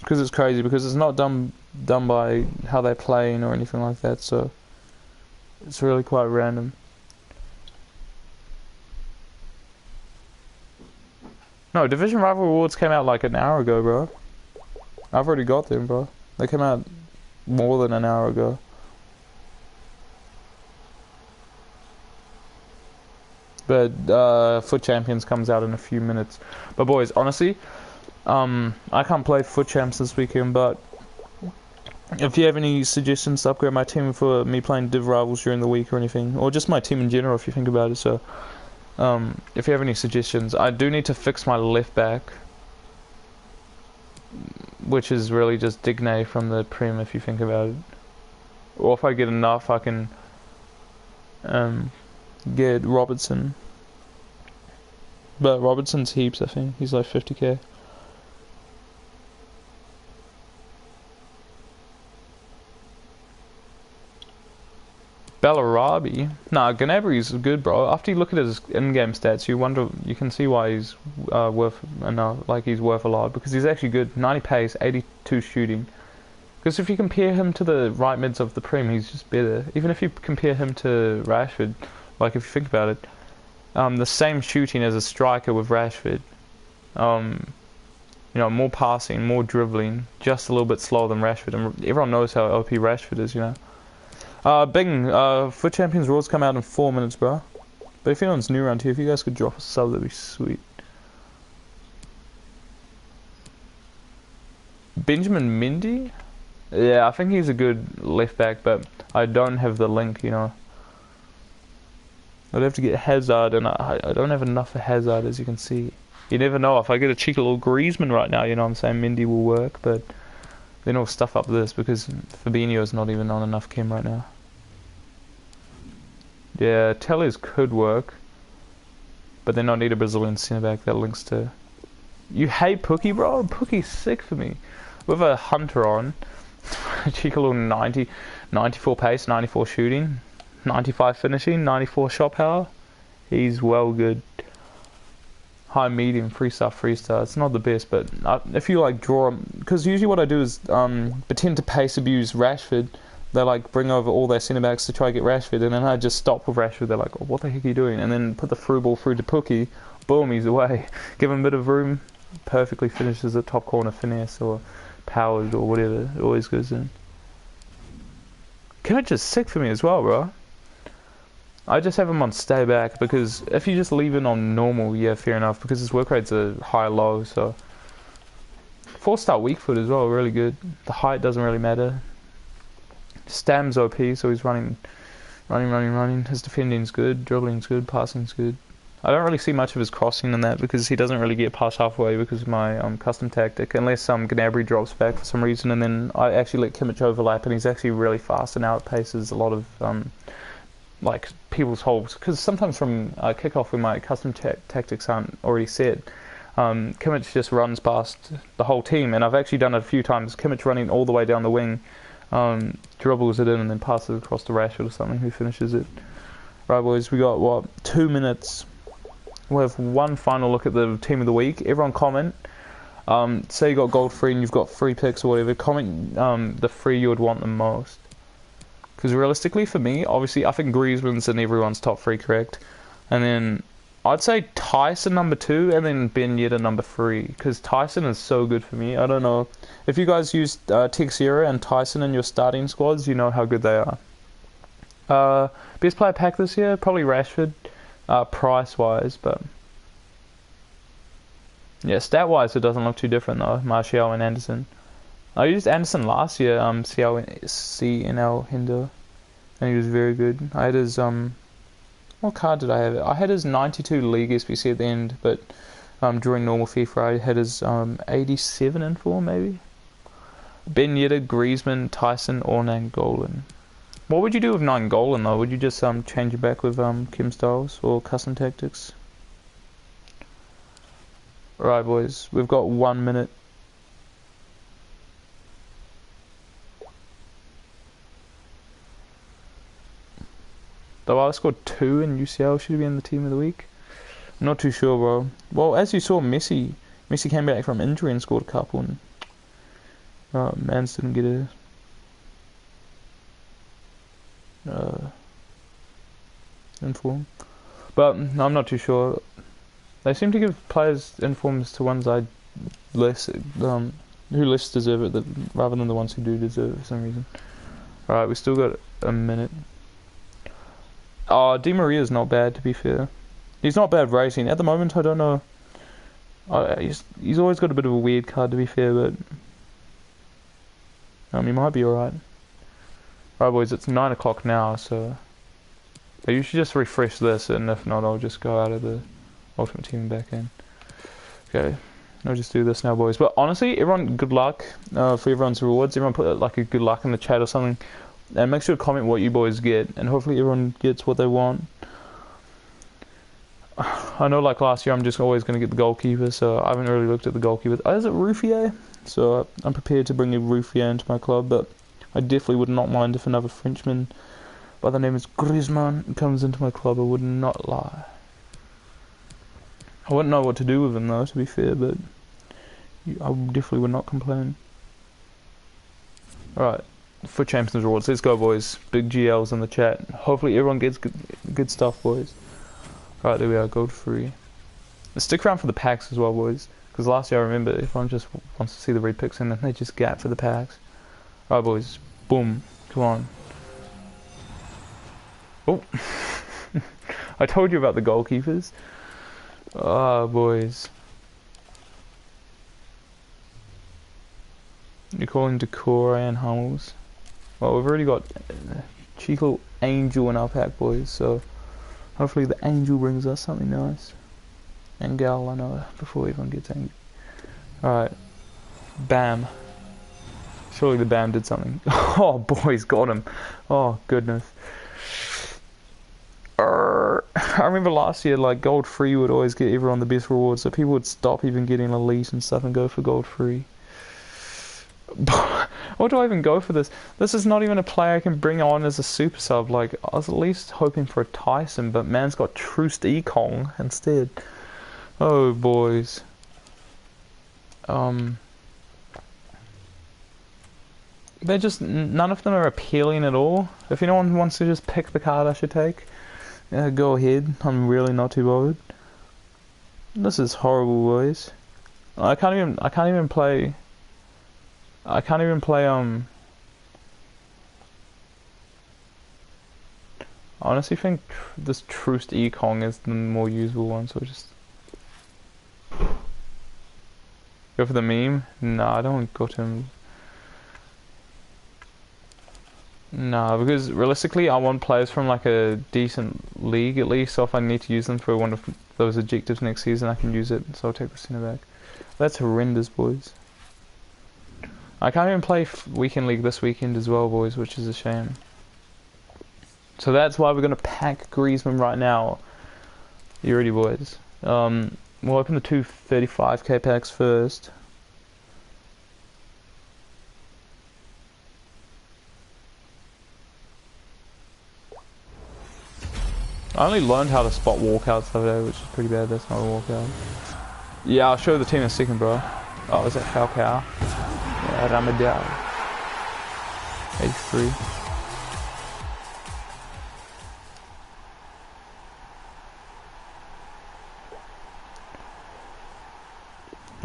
Because it's crazy, because it's not done by how they're playing or anything like that, so... It's really quite random. No, Division Rival Rewards came out like an hour ago, bro. I've already got them, bro. They came out more than an hour ago. But Foot Champions comes out in a few minutes. But boys, honestly, I can't play Foot Champs this weekend, but if you have any suggestions to upgrade my team for me playing Div Rivals during the week or anything, or just my team in general if you think about it, so... if you have any suggestions, I do need to fix my left back, which is really just Digne from the Prem if you think about it. Or if I get enough, I can get Robertson. But Robertson's heaps, I think. He's like 50k. Bellarabi? Nah, Gnabry's good, bro. After you look at his in-game stats, you can see why he's worth enough, like he's worth a lot, because he's actually good. 90 pace, 82 shooting. Because if you compare him to the right mids of the Prem, he's just better. Even if you compare him to Rashford, like if you think about it, the same shooting as a striker with Rashford. You know, more passing, more dribbling, just a little bit slower than Rashford, and everyone knows how OP Rashford is, you know. Bing, Foot Champions Rules come out in 4 minutes, bro. But if anyone's new around here, if you guys could drop a sub, that'd be sweet. Benjamin Mendy? Yeah, I think he's a good left back, but I don't have the link, you know. I'd have to get Hazard, and I don't have enough for Hazard, as you can see. You never know, if I get a cheeky little Griezmann right now, you know what I'm saying, Mendy will work, but then I'll stuff up this, because Fabinho's not even on enough chem right now. Yeah, Tellers could work, but then I need a Brazilian centre-back that links to... You hate Pookie, bro? Pookie's sick for me. With a Hunter on, cheeky little 94 pace, 94 shooting, 95 finishing, 94 shot power. He's well good. High, medium, 3-star. It's not the best, but if you like draw... Because usually what I do is pretend to pace abuse Rashford. They like bring over all their centre backs to try to get Rashford, and then I just stop with Rashford. They're like, oh, what the heck are you doing? And then put the through ball through to Pookie. Boom, he's away. Give him a bit of room. Perfectly finishes at top corner, finesse or powers or whatever. It always goes in. Kimmich is sick for me as well, bro. I just have him on stay back, because if you just leave it on normal, yeah, fair enough, because his work rate's a high low, so 4-star weak foot as well, really good. The height doesn't really matter. Stam's OP, so he's running. His defending's good, dribbling's good, passing's good. I don't really see much of his crossing in that because he doesn't really get past halfway because of my custom tactic, unless Gnabry drops back for some reason, and then I actually let Kimmich overlap, and he's actually really fast and outpaces a lot of like people's holes. Because sometimes from kickoff when my custom tactics aren't already set, Kimmich just runs past the whole team, and I've actually done it a few times. Kimmich running all the way down the wing, dribbles it in and then passes it across to Rashford or something, who finishes it. Right, boys, we got, what, 2 minutes. We'll have one final look at the team of the week. Everyone comment. Say you got gold free and you've got free picks or whatever. Comment the free you would want the most. Because realistically, for me, obviously, I think Griezmann's in everyone's top 3, correct? And then I'd say Tyson number 2 and then Ben Yedder number 3. Because Tyson is so good for me. I don't know. If you guys use Teixeira and Tyson in your starting squads, you know how good they are. Best player pack this year? Probably Rashford. Price-wise, but yeah, stat-wise it doesn't look too different though. Martial and Anderson. I used Anderson last year, CNL Hinder, and he was very good. I had his what card did I have? I had his 92 League SBC at the end, but during normal FIFA I had his 87 in 4 maybe. Ben Yedder, Griezmann, Tyson, or Nainggolan. What would you do with Nainggolan though? Would you just change it back with Kim Styles or custom tactics? Alright boys, we've got 1 minute. Though I scored 2 in UCL, should he be in the team of the week? I'm not too sure, bro. Well, as you saw, Messi came back from injury and scored a couple, and Mans didn't get a inform, but I'm not too sure. They seem to give players informs to ones who less deserve it, rather than the ones who do deserve it for some reason. Alright, we still got a minute. Di Maria's not bad, to be fair. He's not bad racing at the moment. I don't know. He's always got a bit of a weird card, to be fair, but he might be alright. Alright boys, it's 9 o'clock now, so you should just refresh this, and if not, I'll just go out of the Ultimate Team and back in. Okay, I'll just do this now, boys. But honestly, everyone, good luck for everyone's rewards. Everyone put like a good luck in the chat or something, and make sure to comment what you boys get, and hopefully everyone gets what they want. I know, like last year, I'm just always going to get the goalkeeper, so I haven't really looked at the goalkeeper. Oh, is it Ruffier? So I'm prepared to bring a Ruffier into my club, but I definitely would not mind if another Frenchman by the name is Griezmann comes into my club. I would not lie. I wouldn't know what to do with him though, to be fair, but I definitely would not complain. Alright, for Champions Rewards, let's go boys. Big GLs in the chat. Hopefully everyone gets good stuff, boys. Alright, there we are, gold free. Stick around for the packs as well, boys, because last year I remember everyone just wants to see the red picks and then they just gap for the packs. Alright boys, boom, come on. Oh, I told you about the goalkeepers. Ah, boys. You're calling Decore and Hummels. Well, we've already got Chico Angel in our pack, boys, so hopefully the Angel brings us something nice. And Gal, I know, before everyone gets angry. Alright. Bam. Surely the Bam did something. Oh, boys, got him. Oh, goodness. I remember last year, like, gold free would always get everyone the best rewards, so people would stop even getting elite and stuff and go for gold free. What do I even go for this? This is not even a player I can bring on as a super sub. Like, I was at least hoping for a Tyson, but man's got Troost Ekong instead. Oh, boys. They're just, none of them are appealing at all. If anyone wants to just pick the card I should take, go ahead. I'm really not too bothered. This is horrible, boys. I can't even play. I honestly think this Troost Ekong is the more usable one, so just Go for the meme? Nah, I don't go to him. Nah, because realistically, I want players from like a decent league at least. So if I need to use them for one of those objectives next season, I can use it. So I'll take the centre back. That's horrendous, boys. I can't even play weekend league this weekend as well, boys, which is a shame. So that's why we're gonna pack Griezmann right now. You ready, boys? We'll open the two 35k packs first. I only learned how to spot walkouts the other day, which is pretty bad. That's not a walkout. Yeah, I'll show the team in a second, bro. Oh, is that Falcao? Yeah, Ramadal. 83.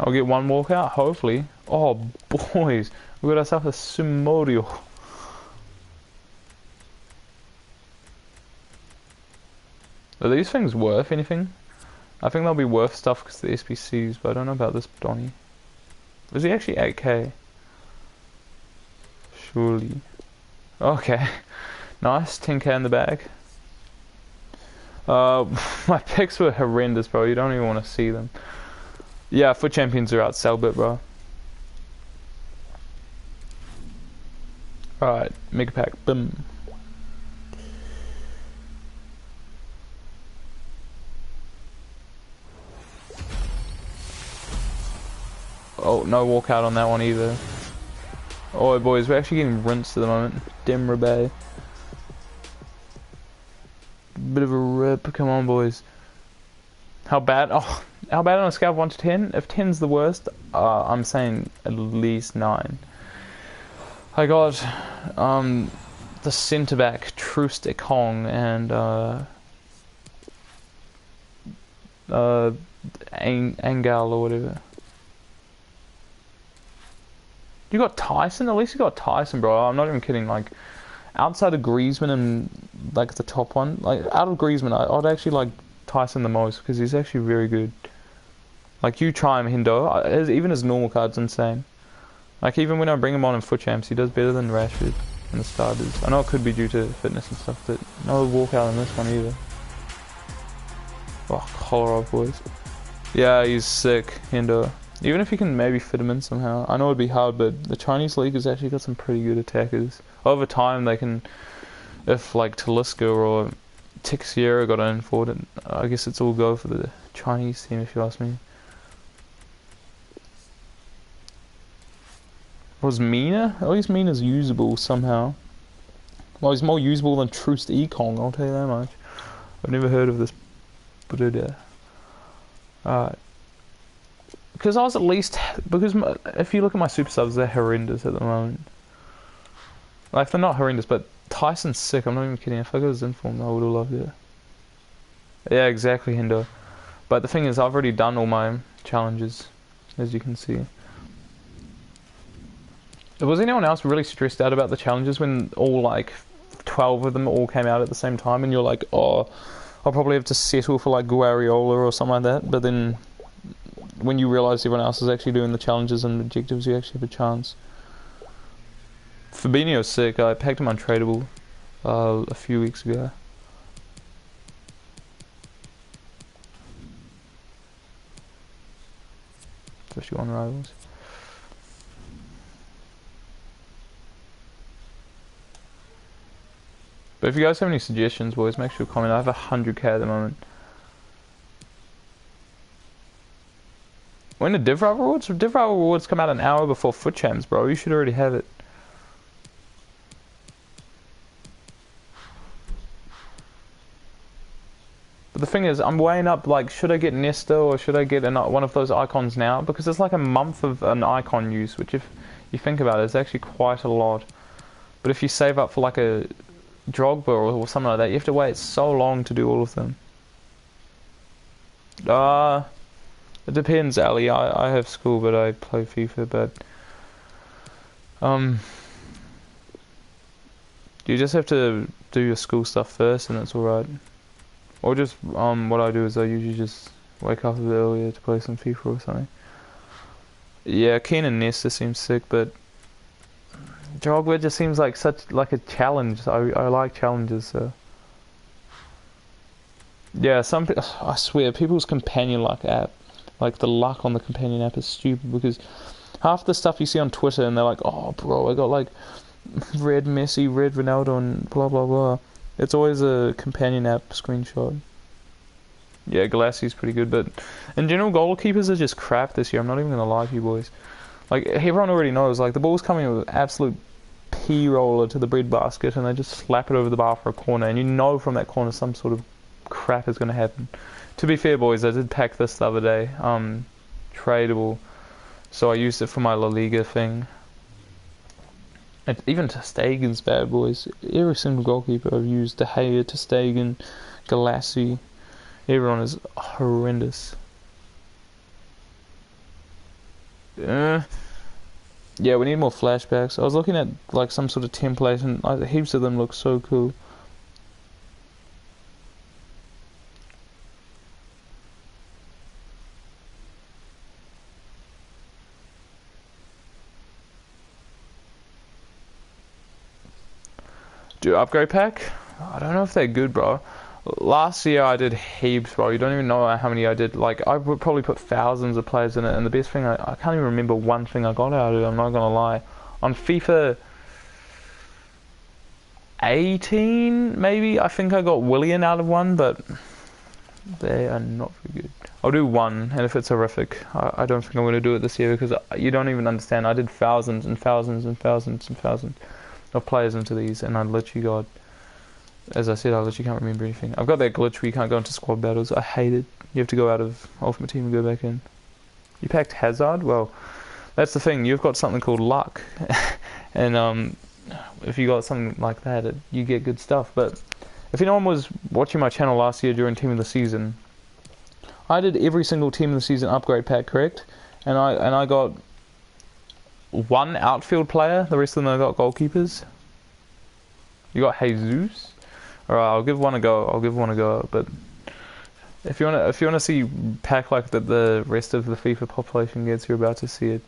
I'll get one walkout, hopefully. Oh, boys. We got ourselves a Simorio. Are these things worth anything? I think they'll be worth stuff because the SBCs, but I don't know about this Donny. Was he actually 8k? Surely. Okay. Nice, 10k in the bag. My picks were horrendous, bro. You don't even want to see them. Yeah, foot champions are out, Selbit, bro. Alright, mega pack, boom. Oh, no walkout on that one either. Oh, boys, we're actually getting rinsed at the moment. Demre. Bit of a rip. Come on, boys. How bad? Oh, how bad on a scale of 1 to 10? If 10's the worst, I'm saying at least 9. I got the centre back Troost Ekong and Angal or whatever. You got Tyson? At least you got Tyson, bro. I'm not even kidding. Like, outside of Griezmann and, like, the top one, like, out of Griezmann, I'd actually like Tyson the most because he's actually very good. Like, you try him, Hindo. Even his normal card's insane. Like, even when I bring him on in foot champs, he does better than Rashford in the starters. I know it could be due to fitness and stuff, but no walkout in this one either. Oh, Kolarov, boys. Yeah, he's sick, Hindo. Even if you can maybe fit him in somehow. I know it'd be hard, but the Chinese league has actually got some pretty good attackers. Over time, they can, if like Talisca or Tixiera got in for it, I guess it's all go for the Chinese team if you ask me. Was Mina? At least Mina's usable somehow. Well, he's more usable than Troost Ekong, I'll tell you that much. I've never heard of this Buddha. Alright. Because I was at least... Because if you look at my super subs, they're horrendous at the moment. Like, they're not horrendous, but Tyson's sick, I'm not even kidding. If I got his inform, I would have loved it. Yeah, exactly, Hindo. But the thing is, I've already done all my challenges, as you can see. Was anyone else really stressed out about the challenges when all, like, 12 of them all came out at the same time, and you're like, oh, I'll probably have to settle for, like, Guardiola or something like that, but then... when you realise everyone else is actually doing the challenges and objectives, you actually have a chance. Fabinho's sick. I packed him untradeable a few weeks ago. Especially on rivals. But if you guys have any suggestions, boys, make sure to comment. I have 100k at the moment. When the Div Rival rewards? Div Rival rewards come out an hour before foot champs, bro. You should already have it. But the thing is, I'm weighing up, like, should I get Nesta or should I get one of those icons now? Because it's like a month of an icon use, which if you think about it, is actually quite a lot. But if you save up for like a Drogba or something like that, you have to wait so long to do all of them. It depends, Ali. I have school, but I play FIFA, but... you just have to do your school stuff first and it's alright. Or just, what I do is I usually just wake up a bit earlier to play some FIFA or something. Yeah, Keen and Nesta seems sick, but Jogware just seems like such like a challenge. I like challenges, so yeah. I swear, people's companion luck app, like the luck on the companion app is stupid because half the stuff you see on Twitter and they're like, oh bro, I got like red Messi, red Ronaldo, and blah blah blah. It's always a companion app screenshot. Yeah, Galassi's pretty good, but in general, goalkeepers are just crap this year. I'm not even gonna lie to you boys. Like everyone already knows, like the ball's coming with absolute p-roller to the breadbasket, and they just slap it over the bar for a corner, and you know from that corner some sort of crap is gonna happen. To be fair, boys, I did pack this the other day. Tradable, so I used it for my La Liga thing. And even ter Stegen's bad, boys. Every single goalkeeper I've used, De Gea, ter Stegen, Galassi, everyone is horrendous. Yeah, we need more flashbacks. I was looking at like some sort of template and heaps of them look so cool. Do upgrade pack? I don't know if they're good, bro. Last year I did heaps, bro. You don't even know how many I did. Like, I would probably put thousands of players in it, and the best thing, I can't even remember one thing I got out of it, I'm not gonna lie. On FIFA 18, maybe, I think I got Willian out of one, but they are not very good. I'll do one, and if it's horrific, I don't think I'm going to do it this year, because you don't even understand. I did thousands and thousands and thousands and thousands of players into these, and I literally got, as I said, I literally can't remember anything. I've got that glitch where you can't go into squad battles. I hate it. You have to go out of Ultimate Team and go back in. You packed Hazard? Well, that's the thing. You've got something called luck. And if you got something like that, you get good stuff. But if anyone was watching my channel last year during Team of the Season, I did every single Team of the Season upgrade pack, correct? And I got one outfield player. The rest of them I got goalkeepers. You got Jesus. Alright, I'll give one a go. But if you wanna see pack like the rest of the FIFA population gets, you're about to see it.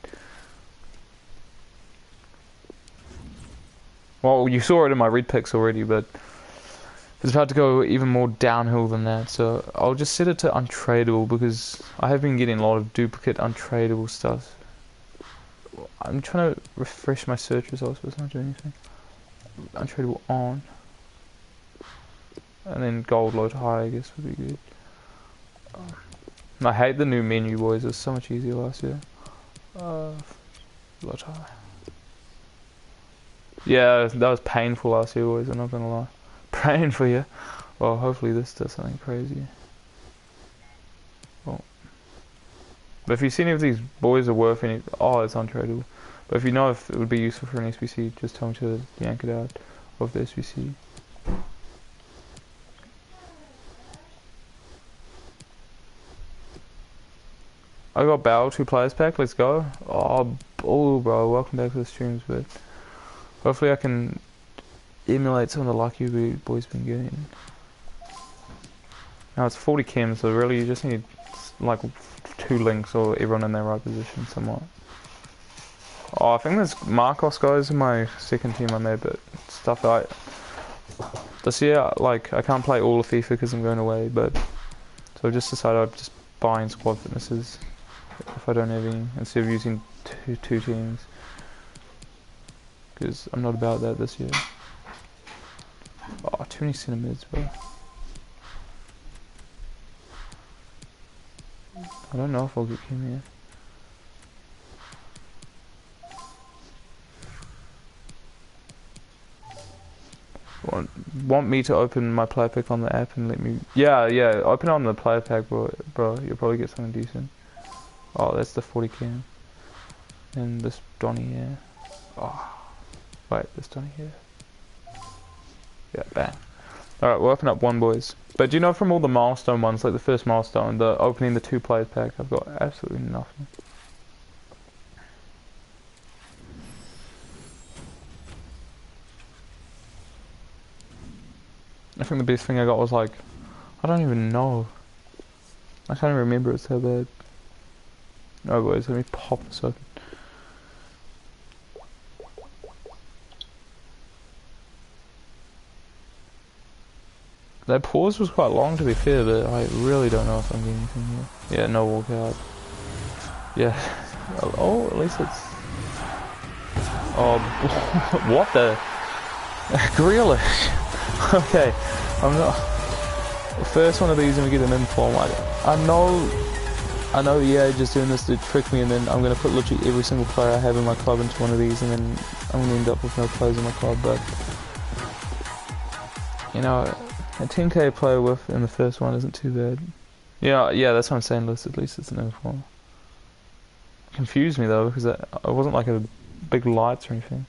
Well, you saw it in my red picks already, but it's about to go even more downhill than that. So I'll just set it to untradeable because I have been getting a lot of duplicate untradeable stuff. I'm trying to refresh my search results, but it's not doing anything. Untradeable on. And then gold load high, I guess, would be good. I hate the new menu, boys. It was so much easier last year. Load high. Yeah, that was painful last year, boys. I'm not gonna lie. Praying for you. Well, hopefully this does something crazy. Well, but if you see any of these boys are worth any, oh, it's untradeable. But if you know if it would be useful for an SBC, just tell me to yank it out of the SBC. I got Battle 2 players pack, let's go. Oh, bro, welcome back to the streams, but hopefully I can emulate some of the luck you boys been getting. Now it's 40 chems, so really you just need like 2 links or everyone in their right position somewhat. Oh, I think there's Marcos guys in my second team I made, but stuff this year, like, I can't play all of FIFA because I'm going away, but so I just decided I'd just buy in squad fitnesses if I don't have any, instead of using two teams, because I'm not about that this year. Oh, too many centimeters, bro. I don't know if I'll get him here. Want me to open my player pack on the app and let me... Yeah, open it on the player pack, bro. You'll probably get something decent. Oh, that's the 40 cam. And this Donny here. Oh, wait, this Donny here. Yeah, bang. Alright, we'll open up one, boys. But do you know from all the milestone ones, like the first milestone, the opening the 2 players pack, I've got absolutely nothing. I think the best thing I got was like, I don't even know. I can't even remember, it's so bad. No, boys, let me pop this open. That pause was quite long to be fair, but I really don't know if I'm getting anything here. Yeah, no walkout. Yeah. Oh, at least it's... Oh, what the... Grealish! Okay, I'm not... First one of these and we get an inform. I know EA just doing this to trick me, and then I'm going to put literally every single player I have in my club into one of these, and then I'm going to end up with no players in my club, but... You know, a 10k player with in the first one isn't too bad. Yeah, that's what I'm saying, at least it's an inform. Confused me though, because it wasn't like a big lights or anything.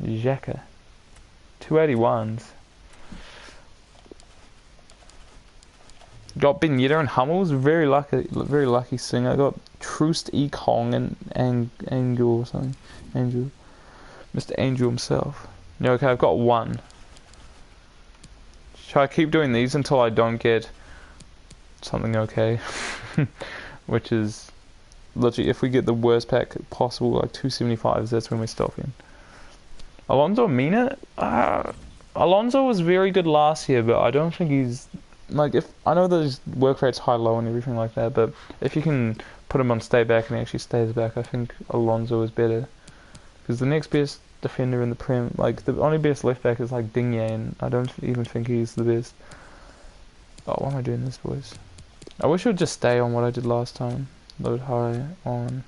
Xhaka. 281s. Got Ben Yedder and Hummels, very lucky thing. I got Troost E. Kong and Angel or something. Angel. Mr. Angel himself. Yeah, okay, I've got one. Shall I keep doing these until I don't get something okay? Which is literally, if we get the worst pack possible, like 275s, that's when we're stopping. Alonso Mina? Alonso was very good last year, but I don't think he's... Like, if I know that his work rate's high-low and everything like that, but if you can put him on stay back and he actually stays back, I think Alonso is better. Because the next best defender in the Prem, like, the only best left-back is, like, Digne, and I don't even think he's the best. Oh, why am I doing this, boys? I wish it would just stay on what I did last time. Load high on.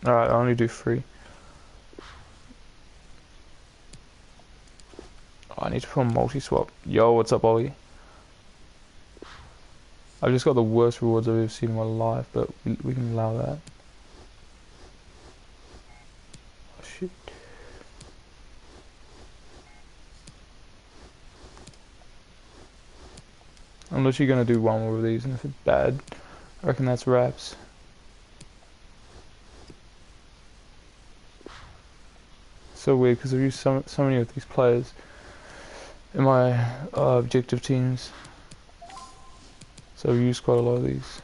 Alright, I only do 3. Oh, I need to put a multi-swap. Yo, what's up, Ollie? I've just got the worst rewards I've ever seen in my life, but we can allow that. Oh, shit. I'm literally going to do one more of these, and if it's bad, I reckon that's wraps. So weird, because I've used so many of these players in my objective teams. So I've used quite a lot of these.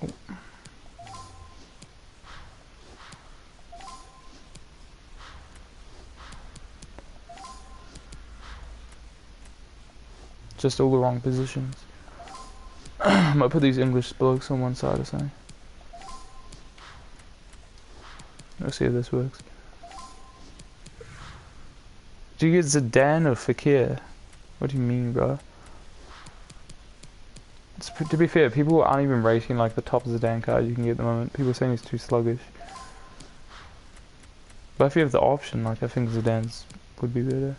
Oh. Just all the wrong positions. I might put these English blokes on one side or something. Let's see if this works. Do you get Zidane or Fekir? What do you mean, bro? To be fair, people aren't even rating like the top Zidane card you can get at the moment. People are saying he's too sluggish. But if you have the option, like, I think Zidane's would be better.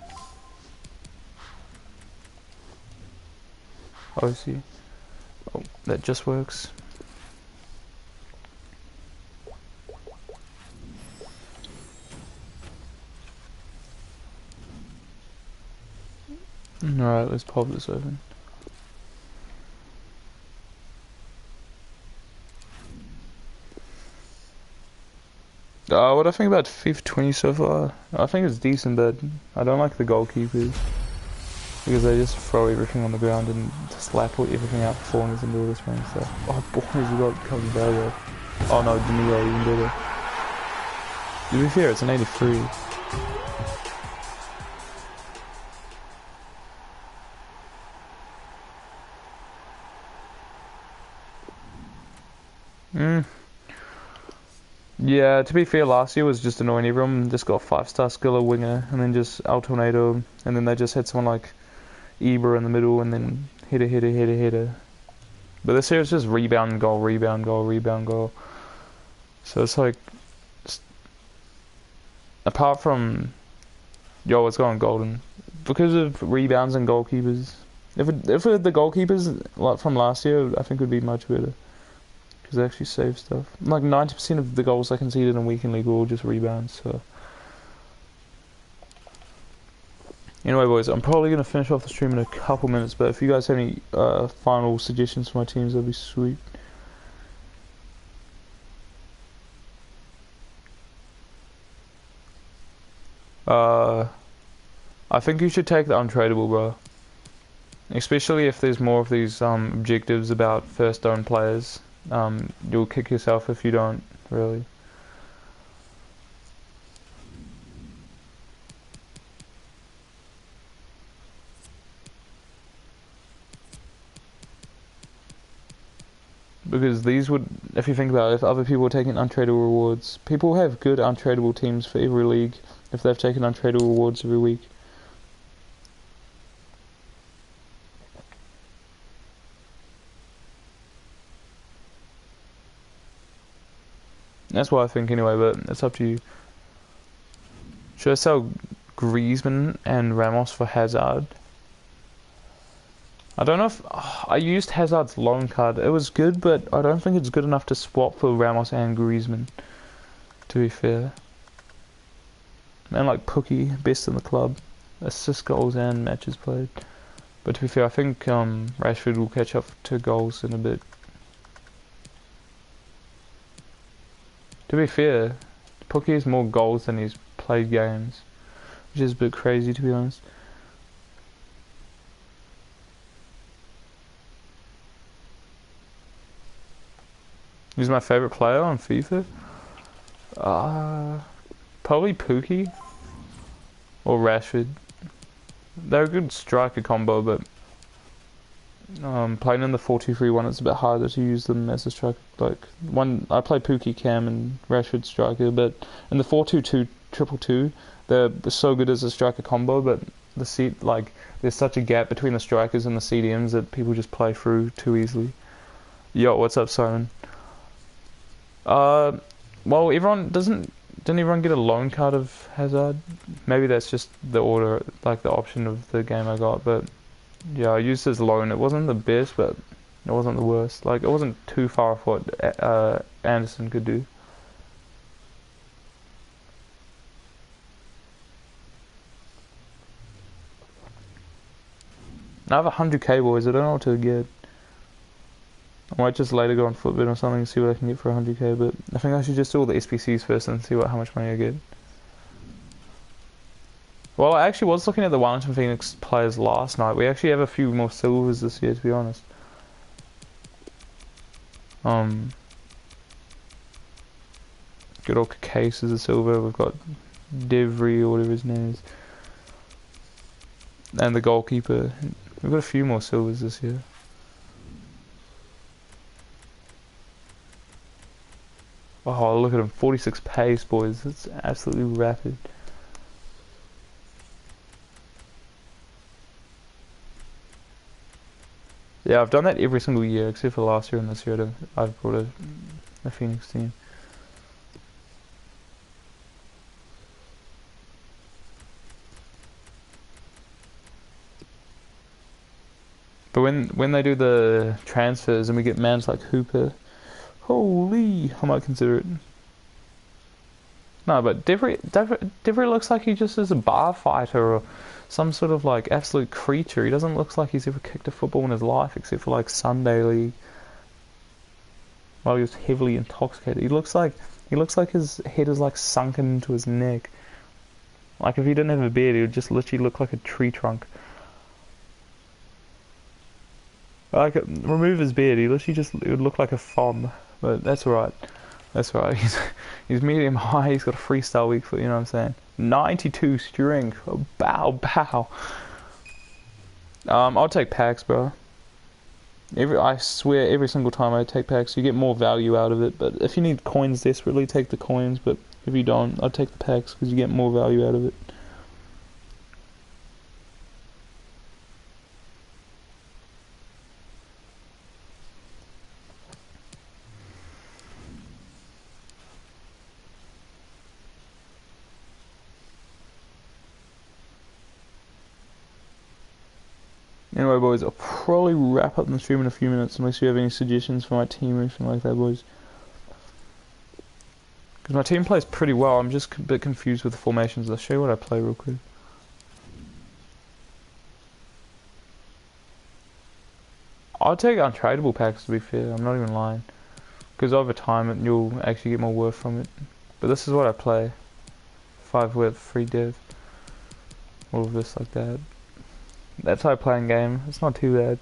Obviously. Oh, that just works. Alright, let's pop this open. What I think about FIFA 20 so far, I think it's decent, but I don't like the goalkeepers. Because they just throw everything on the ground and slap everything out for corners and all this kind of stuff. Oh boys, we got covered Belgo. Oh no, Danilo even better. To be fair, it's an 83. Yeah, to be fair, last year was just annoying. Everyone just got 5-star skiller winger, and then just El Tornado, and then they just had someone like Ibra in the middle, and then header. But this year it's just rebound, goal, rebound, goal, rebound, goal. So it's like, apart from, yo, it's going golden. Because of rebounds and goalkeepers. If it had the goalkeepers like from last year, I think it would be much better. Because they actually save stuff. Like 90% of the goals I conceded in Weekend League were all just rebounds, so. Anyway, boys, I'm probably going to finish off the stream in a couple minutes, but if you guys have any final suggestions for my teams, that'd be sweet. I think you should take the untradeable, bro. Especially if there's more of these objectives about first owned players. You'll kick yourself if you don't, really. Because these would, if you think about it, if other people are taking untradeable rewards, people have good untradeable teams for every league if they've taken untradeable rewards every week. That's what I think anyway, but it's up to you. Should I sell Griezmann and Ramos for Hazard? I don't know if... I used Hazard's loan card. It was good, but I don't think it's good enough to swap for Ramos and Griezmann, to be fair. Man like Pookie, best in the club. Assist goals and matches played. But to be fair, I think Rashford will catch up to goals in a bit. To be fair, Pookie has more goals than he's played games, which is a bit crazy to be honest. Who's my favourite player on FIFA? Probably Pookie or Rashford. They're a good striker combo, but playing in the 4-2-3-1, it's a bit harder to use them as a striker. Like I play Pookie Cam and Rashford striker, but in the 4-2-2-2-2, they're so good as a striker combo. But there's such a gap between the strikers and the CDMs that people just play through too easily. Yo, what's up, Simon? Well, didn't everyone get a loan card of Hazard? Maybe that's just the order, like the option of the game I got, but yeah, I used his loan. It wasn't the best, but it wasn't the worst. Like, it wasn't too far off what Anderson could do. I have 100k, boys. I don't know what to get. I might just later go on Footbit or something and see what I can get for 100k, but I think I should just do all the SPCs first and see how much money I get. Well, I actually was looking at the Wellington Phoenix players last night. We actually have a few more silvers this year, to be honest. Good old Case is a silver. We've got Devry or whatever his name is. And the goalkeeper. We've got a few more silvers this year. Oh, look at him. 46 pace, boys. It's absolutely rapid. Yeah, I've done that every single year, except for last year and this year. I've brought a Phoenix team. But when they do the transfers and we get mans like Hooper, holy, I might consider it. No, but Devry looks like he just is a bar fighter or some sort of like absolute creature. He doesn't look like he's ever kicked a football in his life except for like Sunday League. While he was heavily intoxicated. He looks like his head is like sunken into his neck. Like if he didn't have a beard, he would just literally look like a tree trunk. Like remove his beard, he literally it would look like a fob. But that's alright. That's right. He's medium high. He's got a freestyle weak foot. You know what I'm saying? 92 strength. Oh, bow. I'll take packs, bro. I swear, every single time I take packs, you get more value out of it. But if you need coins desperately, take the coins. But if you don't, I'll take the packs because you get more value out of it. Anyway, boys, I'll probably wrap up the stream in a few minutes unless you have any suggestions for my team or anything like that, boys. Because my team plays pretty well. I'm just a bit confused with the formations. I'll show you what I play real quick. I'll take untradeable packs, to be fair. I'm not even lying. Because over time, you'll actually get more worth from it. But this is what I play. 5 with free dev. All of this like that. That's how I play in game. It's not too bad.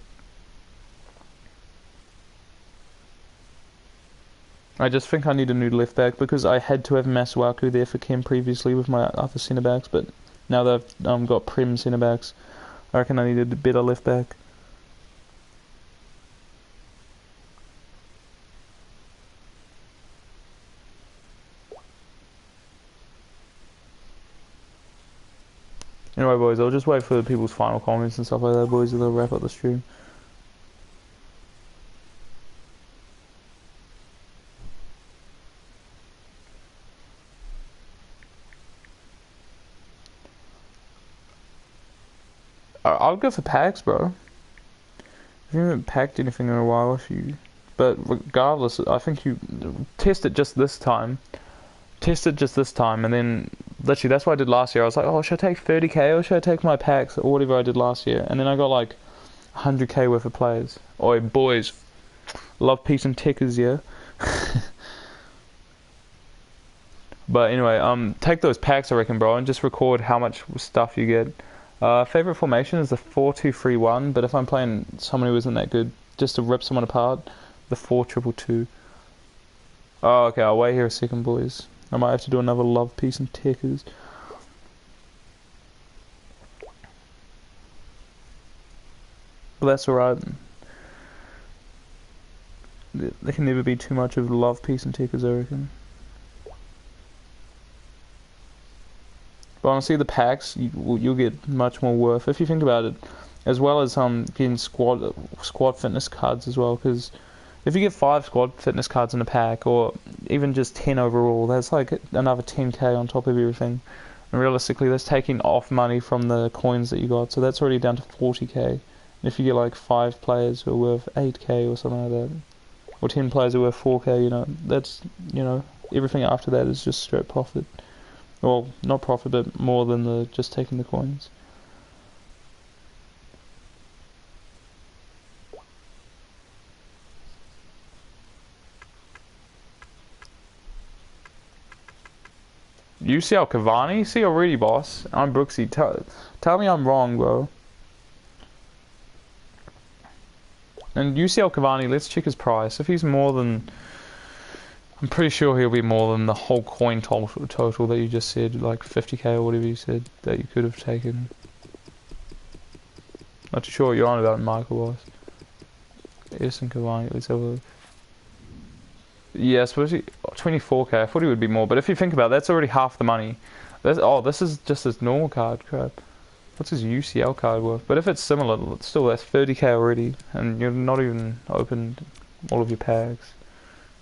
I just think I need a new left back because I had to have Masuaku there for Kim previously with my other centre backs, but now that I've got Prem centre backs, I reckon I needed a better left back. anyway, boys, I'll just wait for people's final comments and stuff like that, boys, and they'll wrap up the stream. I'll go for packs, bro. If you haven't packed anything in a while, but regardless, I think you test it just this time. Test it just this time, and then literally that's what I did last year. I was like, oh, should I take 30k or should I take my packs or whatever I did last year? And then I got like 100k worth of players. Oi, boys, love, peace, and tickers, yeah. But anyway, take those packs, I reckon, bro, and just record how much stuff you get. Favorite formation is the 4-2-3-1, but if I'm playing someone who isn't that good, just to rip someone apart, the 4-2-2. Oh, okay, I'll wait here a second, boys. I might have to do another love, peace, and tickers. But that's alright. There can never be too much of love, peace, and tickers, I reckon. But honestly, the packs, you'll get much more worth if you think about it, as well as getting squad fitness cards as well. Because if you get 5 squad fitness cards in a pack, or even just 10 overall, that's like another 10k on top of everything. And realistically, that's taking off money from the coins that you got, so that's already down to 40k. And if you get like 5 players who are worth 8k or something like that, or 10 players who are worth 4k, you know, that's, you know, everything after that is just straight profit. Well, not profit, but more than the just taking the coins. UCL Cavani? See already, boss. I'm Brooksy. Tell me I'm wrong, bro. And UCL Cavani, let's check his price. If he's more than... I'm pretty sure he'll be more than the whole coin total that you just said, like 50k or whatever you said that you could have taken. Not too sure what you're on about, Michael was. Yes, and Cavani, let's have a look. Yeah, I suppose 24k, I thought he would be more, but if you think about it, that's already half the money. This is just his normal card, crap. What's his UCL card worth? But if it's similar, still that's 30k already, and you're not even opened all of your packs.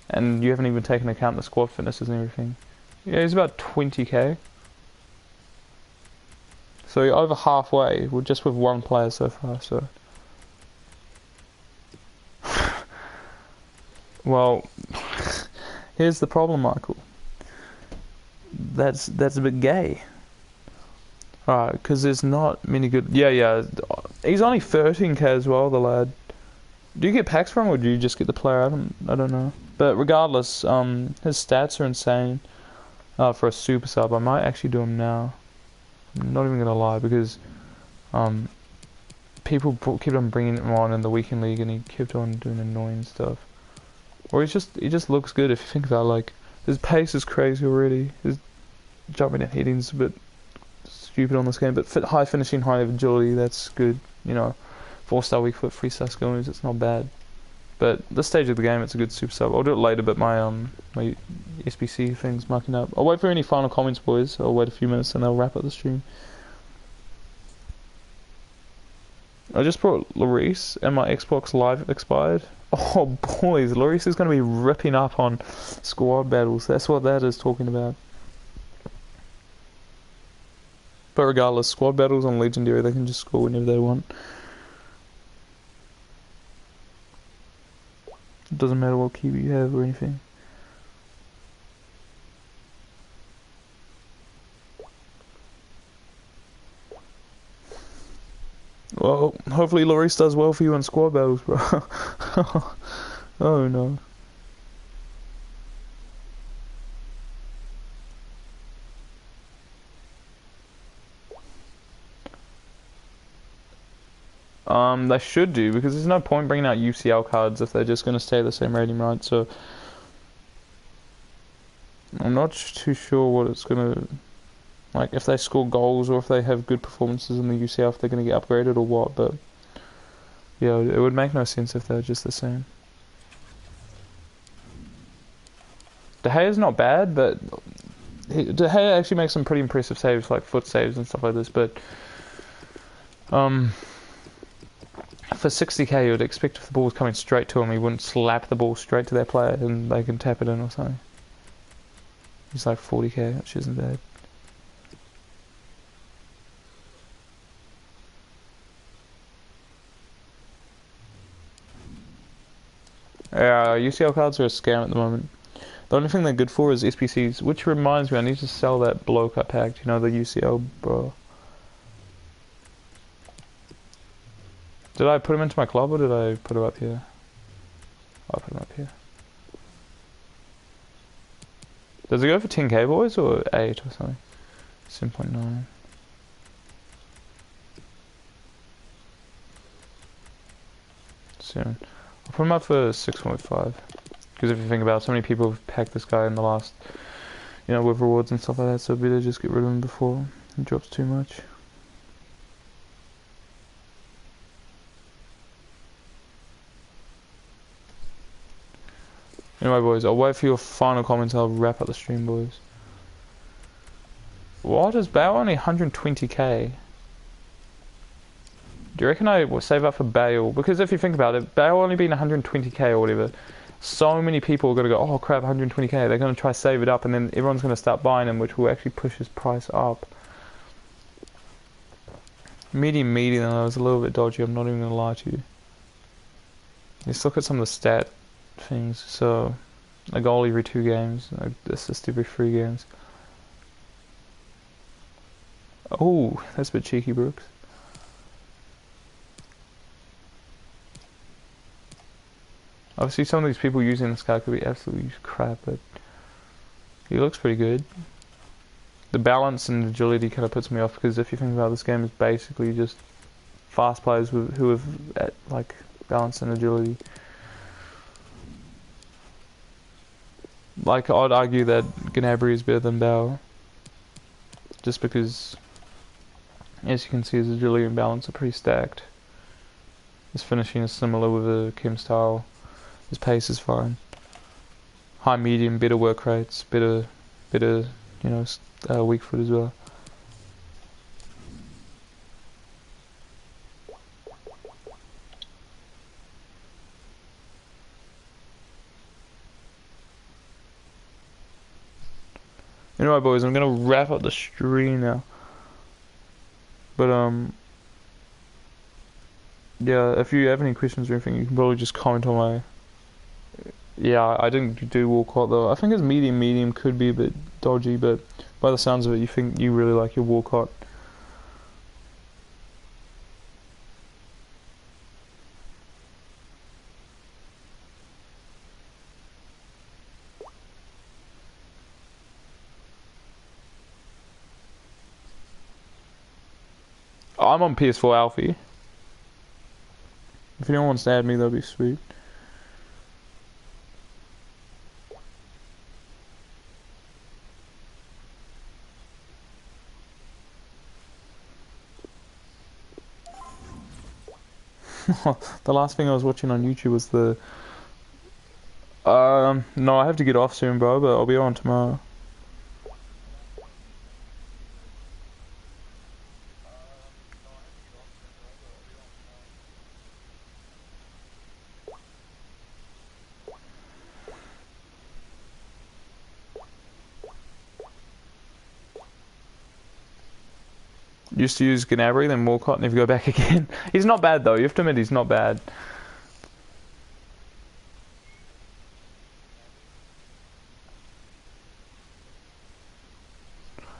And you haven't even taken account the squad fitnesses and everything. Yeah, he's about 20k. So you're over halfway, just with one player so far, so... Well, here's the problem, Michael. That's a bit gay. Alright, because there's not many good... Yeah, he's only 13k as well, the lad. Do you get packs from him, or do you just get the player? I don't know. But regardless, his stats are insane for a super sub. I might actually do him now. I'm not even gonna lie, because people kept on bringing him on in the weekend league, and he kept on doing annoying stuff. Or he just looks good if you think about it. Like, his pace is crazy already. His jumping and hitting's a bit stupid on this game, but high finishing, high agility, that's good. You know, 4-star weak foot, 3-star skill moves, it's not bad. But this stage of the game, it's a good super sub. I'll do it later, but my my SBC thing's marking up. I'll wait for any final comments, boys. I'll wait a few minutes and I'll wrap up the stream. I just brought Lloris and my Xbox Live expired. Oh boys, Lloris is going to be ripping up on squad battles. That's what that is talking about. But regardless, squad battles on Legendary, they can just score whenever they want. It doesn't matter what keeper you have or anything. Well, hopefully Lloris does well for you in squad battles, bro. Oh no. They should do, because there's no point bringing out UCL cards if they're just going to stay the same rating, right? So I'm not too sure what it's going to... Like, if they score goals or if they have good performances in the UCL, if they're going to get upgraded or what, but... Yeah, it would make no sense if they're just the same. De Gea's not bad, but... De Gea actually makes some pretty impressive saves, like foot saves and stuff like this, but... Um, for 60k, you would expect if the ball was coming straight to him, he wouldn't slap the ball straight to their player and they can tap it in or something. He's like 40k, which isn't bad. UCL cards are a scam at the moment. The only thing they're good for is SPCs, which reminds me, I need to sell that bloke I packed, you know, the UCL bro. Did I put him into my club or did I put him up here? I'll put him up here. Does it go for 10k boys or 8 or something? 7.9. Soon. I'll put him up for 6.5. Because if you think about it, so many people have packed this guy in the last, you know, with rewards and stuff like that, so better just get rid of him before he drops too much. Anyway, boys, I'll wait for your final comments. I'll wrap up the stream, boys. What is Bale only 120k? Do you reckon I will save up for Bale? Because if you think about it, Bale only being 120k or whatever, so many people are going to go, oh crap, 120k. They're going to try to save it up, and then everyone's going to start buying him, which will actually push his price up. Medium, though, is a little bit dodgy. I'm not even going to lie to you. Let's look at some of the stat things. So, a goal every 2 games, an assist every 3 games. Oh, that's a bit cheeky, Brooks. Obviously, some of these people using this guy could be absolutely crap, but he looks pretty good. The balance and agility kind of puts me off, because if you think about it, this game is basically just fast players who have like balance and agility. Like, I'd argue that Gnabry is better than Bale, just because, as you can see, his agility and balance are pretty stacked. His finishing is similar with the Kim style. His pace is fine. High, medium, better work rates, better, you know, weak foot as well. Anyway, boys, I'm gonna wrap up the stream now. But yeah, if you have any questions or anything, you can probably just comment on my. Yeah, I didn't do Walcott though. I think his medium could be a bit dodgy, but by the sounds of it, you think you really like your Walcott. I'm on PS4 Alfie. If anyone wants to add me, that'd be sweet. The last thing I was watching on YouTube was the... no, I have to get off soon, bro, but I'll be on tomorrow. Used to use Gnabry, then Walcott, and if you go back again. He's not bad though, you have to admit he's not bad.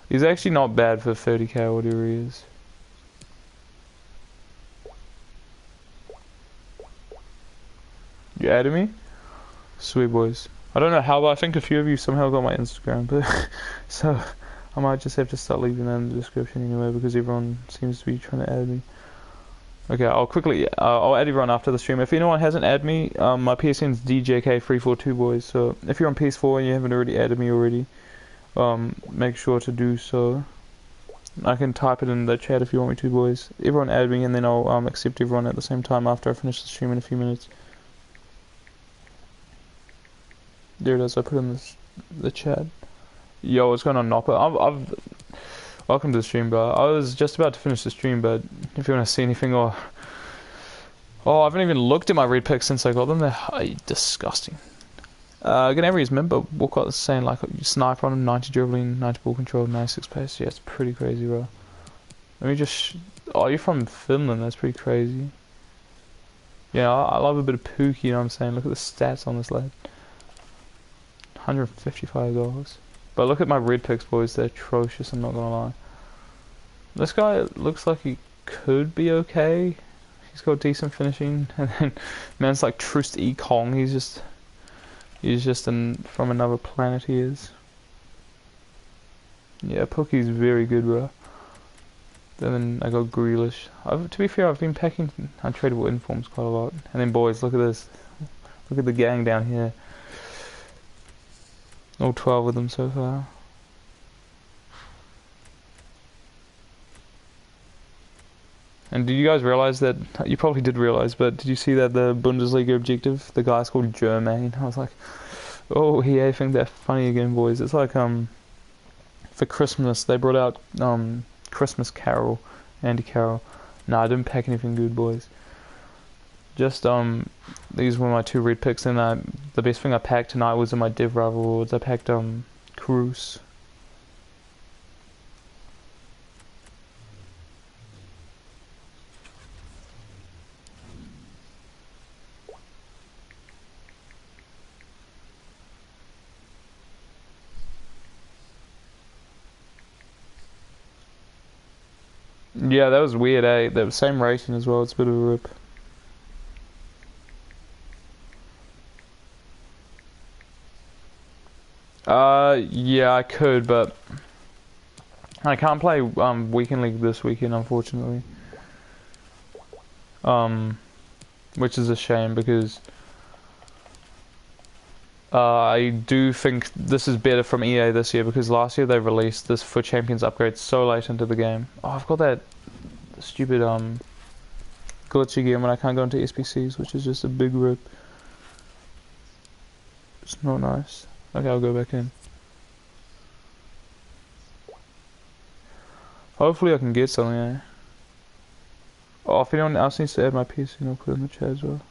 He's actually not bad for 30k or whatever he is. You added me? Sweet boys. I don't know how, but I think a few of you somehow got my Instagram, but so I might just have to start leaving that in the description anyway, because everyone seems to be trying to add me. Okay, I'll quickly, I'll add everyone after the stream. If anyone hasn't added me, my PSN's DJK342 boys, so if you're on PS4 and you haven't already added me already, make sure to do so. I can type it in the chat if you want me to, boys. Everyone add me and then I'll accept everyone at the same time after I finish the stream in a few minutes. There it is, I put in the chat. Yo, what's going on, Nopper? Welcome to the stream, bro. I was just about to finish the stream, but if you want to see anything or... Oh, I haven't even looked at my red picks since I got them. They're disgusting. Gnabry's member Walcott is saying like sniper on him, 90 dribbling, 90 ball control, 96 pace. Yeah, it's pretty crazy, bro. Let me just... Oh, you're from Finland. That's pretty crazy. Yeah, I love a bit of Pookie, you know what I'm saying? Look at the stats on this lad. 155 goals. But look at my red picks, boys. They're atrocious, I'm not gonna lie. This guy looks like he could be okay. He's got decent finishing. And then man's like Trust E. Kong. He's just from another planet, he is. Yeah, Pookie's very good, bro. Then I got Grealish. To be fair, I've been packing untradeable informs quite a lot. And then boys, look at this. Look at the gang down here. All 12 of them so far. And did you guys realize that? You probably did realize, but did you see that the Bundesliga objective, the guy's called Germain? I was like, oh, I think they're funny again, boys. It's like for Christmas they brought out Christmas Carol, Andy Carroll. Nah, I didn't pack anything good, boys. Just these were my two red picks, and the best thing I packed tonight was in my Div Rival Awards. I packed Cruz. Yeah, that was weird, eh? The same rating as well, it's a bit of a rip. Yeah, I could, but I can't play Weekend League this weekend, unfortunately. Which is a shame because I do think this is better from EA this year because last year they released this for Champions upgrade so late into the game. Oh, I've got that stupid glitch again when I can't go into SPCs, which is just a big rip. It's not nice. Okay, I'll go back in. Hopefully I can get something, eh? Oh, if anyone else needs to add my PC, I'll put it in the chat as well.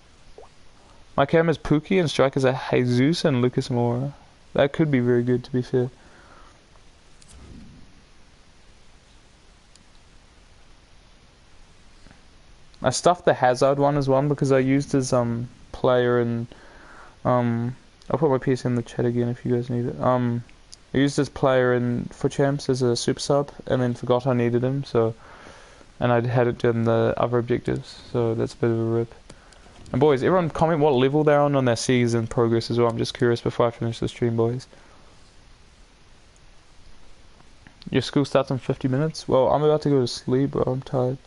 My cam is Pookie and strikers are Jesus and Lucas Moura. That could be very good, to be fair. I stuffed the Hazard one as one because I used his player and I'll put my PC in the chat again if you guys need it. I used his player in for champs as a super sub and then forgot I needed him, so and I had it in the other objectives, so that's a bit of a rip. And boys, everyone comment what level they're on their season progress as well. I'm just curious before I finish the stream, boys. Your school starts in 50 minutes? Well, I'm about to go to sleep, bro. I'm tired.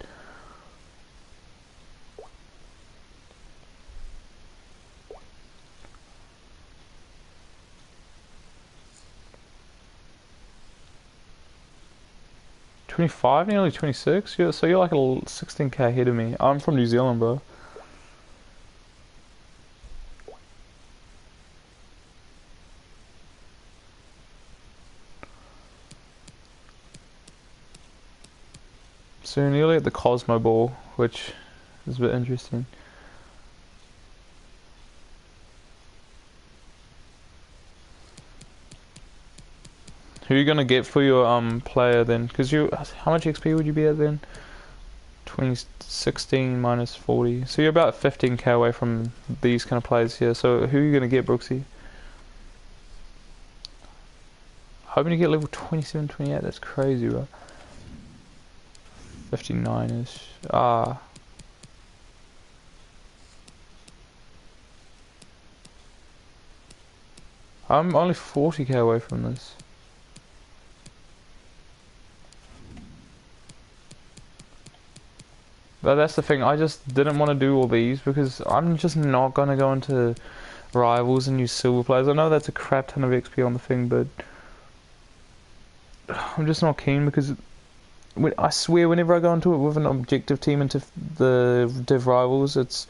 Nearly 26? So you're like a 16k ahead of me. I'm from New Zealand, bro. So nearly at the Cosmo Ball, which is a bit interesting. Who are you gonna get for your player then? Because how much XP would you be at then? 2016 minus 40. So you're about 15k away from these kind of players here. So who are you gonna get, Brooksy? Hoping to get level 27, 28. That's crazy, bro. 59ish. Ah. I'm only 40k away from this. But that's the thing, I just didn't want to do all these because I'm just not going to go into rivals and use silver players. I know that's a crap ton of XP on the thing, but I'm just not keen because I swear whenever I go into it with an objective team into the Div Rivals, it's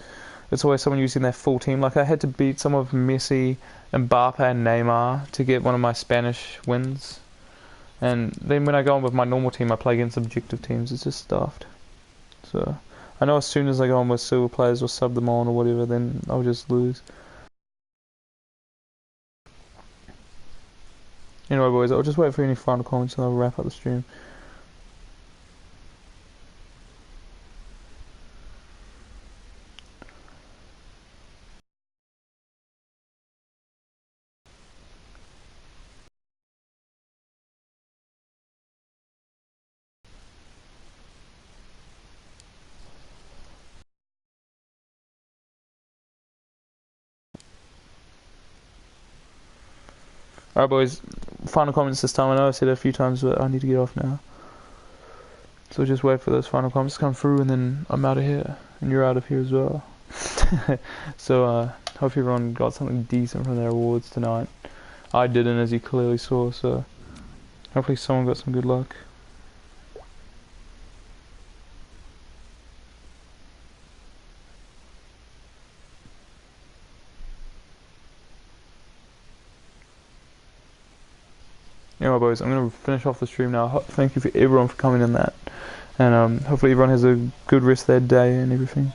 always someone using their full team. Like I had to beat some of Messi, Mbappe and Neymar to get one of my Spanish wins. And then when I go on with my normal team, I play against objective teams. It's just stuffed. So I know as soon as I go on with silver players or sub them on or whatever, then I'll just lose. Anyway, boys, I'll just wait for any final comments and I'll wrap up the stream. Alright, boys, final comments this time. I know I've said it a few times, but I need to get off now. So just wait for those final comments to come through, and then I'm out of here, and you're out of here as well. So, hope everyone got something decent from their awards tonight. I didn't, as you clearly saw, so hopefully someone got some good luck. Anyway, boys, I'm going to finish off the stream now. Thank you for everyone for coming in that. And hopefully everyone has a good rest of their day and everything.